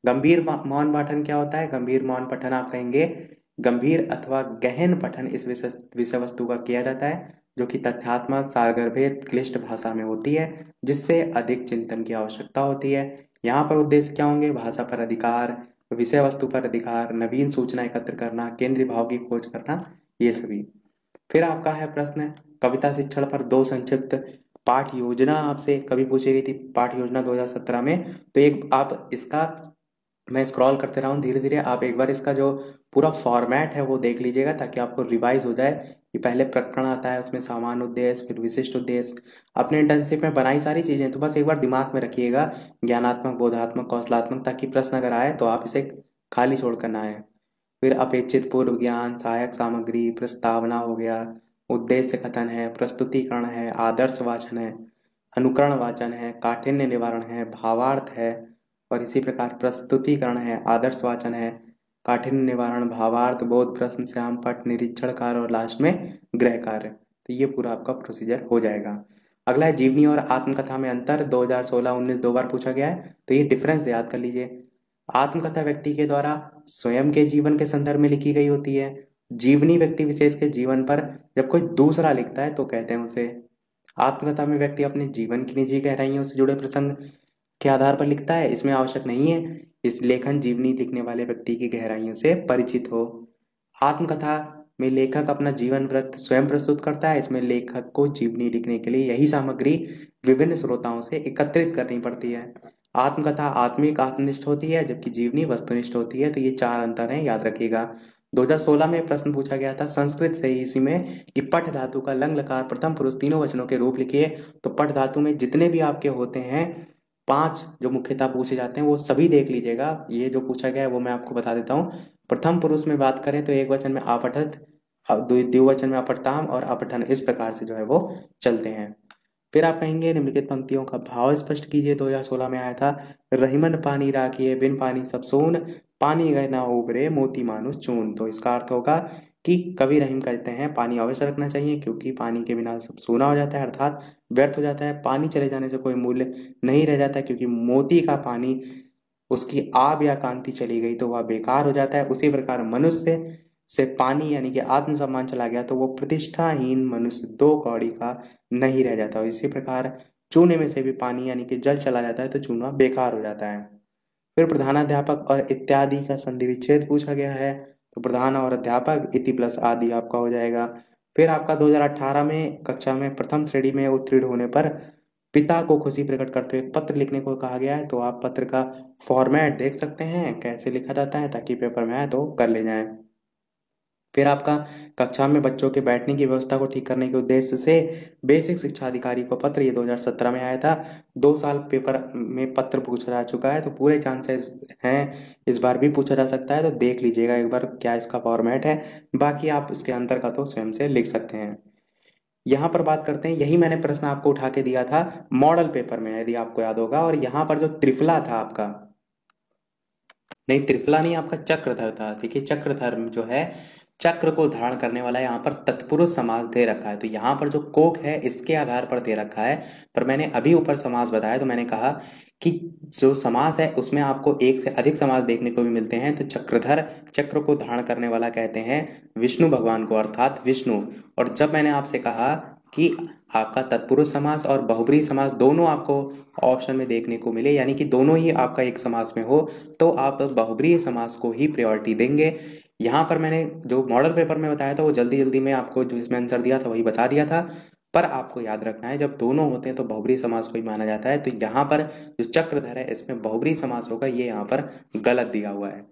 गंभीर मौन पठन क्या होता है? गंभीर मौन पठन आप कहेंगे गंभीर अथवा गहन पठन इस विषय वस्तु का किया जाता है, जो कि तथ्यात्मक सारगर्भित क्लिष्ट भाषा में होती है, जिससे अधिक चिंतन की आवश्यकता होती है। यहाँ पर उद्देश्य क्या होंगे? भाषा पर अधिकार, विषय वस्तु पर अधिकार, नवीन सूचना एकत्र करना, केंद्रीय भाव की खोज करना, ये सभी। फिर आपका है प्रश्न कविता शिक्षण पर दो संक्षिप्त पाठ योजना आपसे कभी पूछी गई थी, पाठ योजना 2017 में। तो एक आप इसका मैं स्क्रॉल करते रहा हूँ धीरे धीरे, आप एक बार इसका जो पूरा फॉर्मेट है वो देख लीजिएगा, ताकि आपको रिवाइज हो जाए कि पहले प्रकरण आता है, उसमें सामान्य उद्देश्य, फिर विशिष्ट उद्देश्य। अपने इंटर्नशिप में बनाई सारी चीजें, तो बस एक बार दिमाग में रखिएगा, ज्ञानात्मक, बोधात्मक, कौशलात्मक, ताकि प्रश्न अगर आए तो आप इसे खाली छोड़कर ना आए। फिर अपेक्षित पूर्व ज्ञान, सहायक सामग्री, प्रस्तावना हो गया, उद्देश्य कथन है, प्रस्तुतिकरण है, आदर्श वाचन है, अनुकरण वाचन है, काठिन्य निवारण है, भावार्थ है, और इसी प्रकार प्रस्तुतिकरण है, आदर्श वाचन है, काठिन्य निवारण, भावार्थ, बोध प्रश्न, श्याम पट, निरीक्षण कार्य, और लास्ट में गृह कार्य। तो ये पूरा आपका प्रोसीजर हो जाएगा। अगला है जीवनी और आत्मकथा में अंतर, 2016-19 दो बार पूछा गया है, तो ये डिफरेंस याद कर लीजिए। आत्मकथा व्यक्ति के द्वारा स्वयं के जीवन के संदर्भ में लिखी गई होती है। जीवनी व्यक्ति विशेष के जीवन पर जब कोई दूसरा लिखता है तो कहते हैं उसे। आत्मकथा में व्यक्ति अपने जीवन की निजी गहराइयों से जुड़े प्रसंग के आधार पर लिखता है। इसमें आवश्यक नहीं है इस लेखन जीवनी लिखने वाले व्यक्ति की गहराइयों से परिचित हो। आत्मकथा में लेखक अपना जीवन वृत्त स्वयं प्रस्तुत करता है। इसमें लेखक को जीवनी लिखने के लिए यही सामग्री विभिन्न स्रोताओं से एकत्रित करनी पड़ती है। आत्मकथा आत्मिक आत्मनिष्ठ होती है जबकि जीवनी वस्तुनिष्ठ होती है। तो ये चार अंतर हैं, याद रखिएगा। 2016 में प्रश्न पूछा गया था संस्कृत से ही इसी में कि पठ धातु का लंग लकार प्रथम पुरुष तीनों वचनों के रूप लिखिए। तो पठ धातु में जितने भी आपके होते हैं 5 जो मुख्यतः पूछे जाते हैं वो सभी देख लीजिएगा। ये जो पूछा गया है वो मैं आपको बता देता हूँ। प्रथम पुरुष में बात करें तो एक वचन में अपठत, द्विवचन में अपठताम और अपठन, इस प्रकार से जो है वो चलते हैं। फिर आप कहेंगे निम्नलिखित पंक्तियों का भाव स्पष्ट कीजिए। 2016 में आया था रहीमन पानी राखिए बिन पानी सब सोन, पानी गए ना उबरे मोती मानुष चून। तो इसका अर्थ होगा कि कवि रहीम कहते हैं पानी अवश्य रखना चाहिए क्योंकि पानी के बिना सब सूना हो जाता है, अर्थात व्यर्थ हो जाता है। पानी चले जाने से कोई मूल्य नहीं रह जाता क्योंकि मोती का पानी उसकी आब या कांति चली गई तो वह बेकार हो जाता है। उसी प्रकार मनुष्य से पानी यानी कि आत्मसम्मान चला गया तो वो प्रतिष्ठाहीन मनुष्य 2 कौड़ी का नहीं रह जाता। और इसी प्रकार चूने में से भी पानी यानी कि जल चला जाता है तो चूना बेकार हो जाता है। फिर प्रधानाध्यापक और इत्यादि का संधि विच्छेद पूछा गया है। तो प्रधान और अध्यापक इति प्लस आदि आपका हो जाएगा। फिर आपका 2018 में कक्षा में प्रथम श्रेणी में उत्तीर्ण होने पर पिता को खुशी प्रकट करते हुए पत्र लिखने को कहा गया है। तो आप पत्र का फॉर्मेट देख सकते हैं कैसे लिखा जाता है ताकि पेपर में आए तो कर ले जाएं। फिर आपका कक्षा में बच्चों के बैठने की व्यवस्था को ठीक करने के उद्देश्य से बेसिक शिक्षा अधिकारी को पत्र, ये 2017 में आया था। 2 साल पेपर में पत्र पूछा जा चुका है तो पूरे चांसेस हैं इस बार भी पूछा जा सकता है। तो देख लीजिएगा एक बार क्या इसका फॉर्मेट है, बाकी आप इसके अंतर का तो स्वयं से लिख सकते हैं। यहाँ पर बात करते हैं, यही मैंने प्रश्न आपको उठा के दिया था मॉडल पेपर में यदि आपको याद होगा। और यहाँ पर जो त्रिफला था आपका, नहीं त्रिफला नहीं, आपका चक्रधर था। देखिए चक्रधर जो है चक्र को धारण करने वाला, यहाँ पर तत्पुरुष समास दे रखा है। तो यहाँ पर जो कोक है इसके आधार पर दे रखा है। पर मैंने अभी ऊपर समास बताया तो मैंने कहा कि जो समास है उसमें आपको एक से अधिक समास देखने को भी मिलते हैं। तो चक्रधर चक्र को धारण करने वाला कहते हैं विष्णु भगवान को, अर्थात विष्णु। और जब मैंने आपसे कहा कि आपका तत्पुरुष समास और बहुब्रीहि समास दोनों आपको ऑप्शन में देखने को मिले, यानी कि दोनों ही आपका एक समास में हो, तो आप बहुब्रीहि समास को ही प्रायोरिटी देंगे। यहाँ पर मैंने जो मॉडल पेपर में बताया था वो जल्दी जल्दी में आपको जो इसमें आंसर दिया था वही बता दिया था। पर आपको याद रखना है जब दोनों होते हैं तो बहुब्रीहि समास को ही माना जाता है। तो यहाँ पर जो चक्रधर है इसमें बहुब्रीहि समास होगा, ये यहाँ पर गलत दिया हुआ है।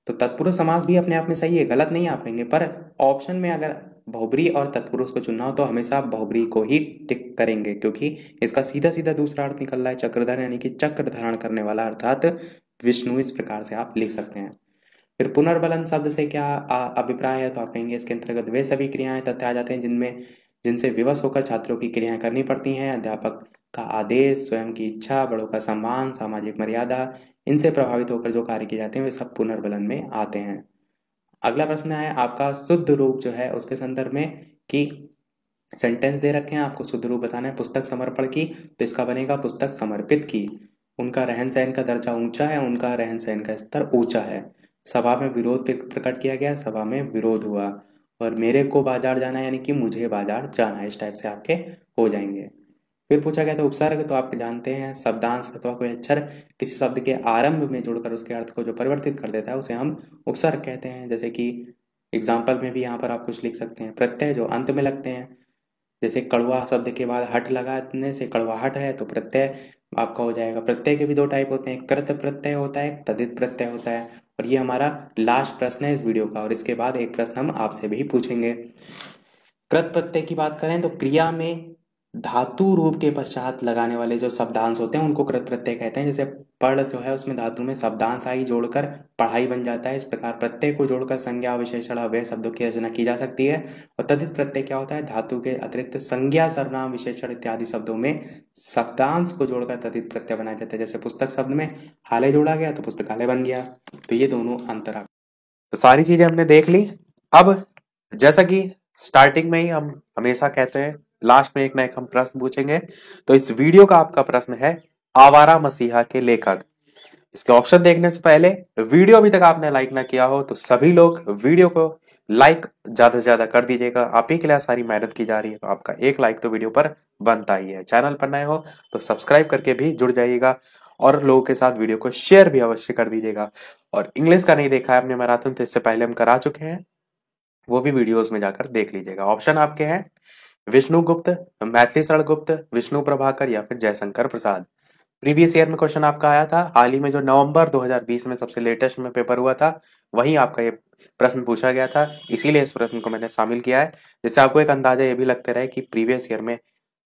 तो तत्पुरुष समास भी अपने आप में सही है, गलत नहीं आप कहेंगे, पर ऑप्शन में अगर बहुब्रीहि और तत्पुरुष को चुनना हो तो हमेशा आप बहुब्रीहि को ही टिक करेंगे क्योंकि इसका सीधा सीधा दूसरा अर्थ निकल रहा है चक्रधर, यानी कि चक्र धारण करने वाला अर्थात विष्णु। इस प्रकार से आप लिख सकते हैं। फिर पुनर्बलन शब्द से क्या अभिप्राय है, तो आप कहेंगे इसके अंतर्गत वे सभी क्रियाएं तथ्य आ जाते हैं जिनसे विवश होकर छात्रों की क्रियाएं करनी पड़ती हैं। अध्यापक का आदेश, स्वयं की इच्छा, बड़ों का सम्मान, सामाजिक मर्यादा, इनसे प्रभावित होकर जो कार्य किए जाते हैं वे सब पुनर्बलन में आते हैं। अगला प्रश्न है आपका शुद्ध रूप जो है उसके संदर्भ में कि सेंटेंस दे रखे हैं, आपको शुद्ध रूप बताना है पुस्तक समर्पण की, तो इसका बनेगा पुस्तक समर्पित की। उनका रहन सहन का दर्जा ऊंचा है, उनका रहन सहन का स्तर ऊंचा है। सभा में विरोध प्रकट किया गया, सभा में विरोध हुआ। और मेरे को बाजार जाना यानी कि मुझे बाजार जाना, इस टाइप से आपके हो जाएंगे। फिर पूछा गया था उपसर्ग, तो आप जानते हैं शब्दांश अथवा कोई अक्षर किसी शब्द के आरंभ में जुड़कर उसके अर्थ को जो परिवर्तित कर देता है उसे हम उपसर्ग कहते हैं। जैसे कि एग्जाम्पल में भी यहाँ पर आप कुछ लिख सकते हैं, प्रत्यय जो अंत में लगते हैं, जैसे कड़वा शब्द के बाद हट लगाने से कड़वाहट है, तो प्रत्यय आपका हो जाएगा। प्रत्यय के भी 2 टाइप होते हैं, कृत प्रत्यय होता है, तदित प्रत्यय होता है। और ये हमारा लास्ट प्रश्न है इस वीडियो का, और इसके बाद एक प्रश्न हम आपसे भी पूछेंगे। कृत प्रत्यय की बात करें तो क्रिया में धातु रूप के पश्चात लगाने वाले जो शब्दांश होते हैं उनको कृत प्रत्यय कहते हैं। जैसे पढ़ जो है उसमें धातु में शब्दांश आई जोड़कर पढ़ाई बन जाता है। इस प्रकार प्रत्यय को जोड़कर संज्ञा विशेषण अव्यय शब्दों की रचना की जा सकती है। और तदित प्रत्यय क्या होता है, धातु के अतिरिक्त संज्ञा, सर्वनाम, विशेषण इत्यादि शब्दों में शब्दांश को जोड़कर तदित प्रत्यय बनाया जाता है। जैसे पुस्तक शब्द में आलय जोड़ा गया तो पुस्तकालय बन गया। तो ये दोनों अंतर। तो सारी चीजें हमने देख ली। अब जैसा कि स्टार्टिंग में ही हम हमेशा कहते हैं लास्ट में एक ना एक हम प्रश्न पूछेंगे। तो इस वीडियो का आपका प्रश्न है आवारा मसीहा के लेखक। इसके ऑप्शन देखने से पहले वीडियो अभी तक आपने लाइक ना किया हो तो सभी लोग वीडियो को लाइक ज्यादा से ज्यादा कर दीजिएगा। आप ही के लिए सारी मेहनत की जा रही है, तो आपका एक लाइक तो वीडियो पर बनता ही है। चैनल पर नए हो तो सब्सक्राइब करके भी जुड़ जाइएगा और लोगों के साथ वीडियो को शेयर भी अवश्य कर दीजिएगा। और इंग्लिश का नहीं देखा है आपने मैराथन तो इससे पहले हम करा चुके हैं, वो भी वीडियोस में जाकर देख लीजिएगा। ऑप्शन आपके हैं विष्णु गुप्त, मैथिली शरण गुप्त, विष्णु प्रभाकर या फिर जयशंकर प्रसाद। प्रीवियस ईयर में क्वेश्चन आपका आया था, हाल ही में जो नवंबर 2020 में सबसे लेटेस्ट में पेपर हुआ था वहीं आपका ये प्रश्न पूछा गया था, इसीलिए इस प्रश्न को मैंने शामिल किया है, जिससे आपको एक अंदाजा ये भी लगता रहे कि प्रीवियस ईयर में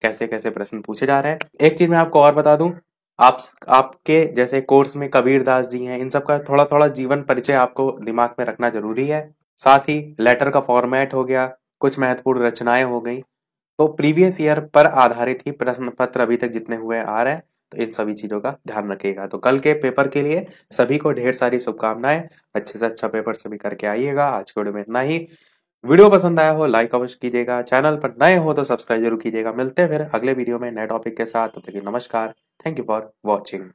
कैसे कैसे प्रश्न पूछे जा रहे हैं। एक चीज मैं आपको और बता दूं, आपके जैसे कोर्स में कबीर दास जी हैं, इन सब का थोड़ा थोड़ा जीवन परिचय आपको दिमाग में रखना जरूरी है। साथ ही लेटर का फॉर्मेट हो गया, कुछ महत्वपूर्ण रचनाएं हो गई, तो प्रीवियस ईयर पर आधारित ही प्रश्न पत्र अभी तक जितने हुए आ रहे हैं, तो इन सभी चीजों का ध्यान रखिएगा। तो कल के पेपर के लिए सभी को ढेर सारी शुभकामनाएं, अच्छे से अच्छा पेपर सभी करके आइएगा। आज के वीडियो में इतना ही। वीडियो पसंद आया हो लाइक अवश्य कीजिएगा, चैनल पर नए हो तो सब्सक्राइब जरूर कीजिएगा। मिलते हैं फिर अगले वीडियो में नए टॉपिक के साथ, तब तक के लिए नमस्कार। Thank you for watching.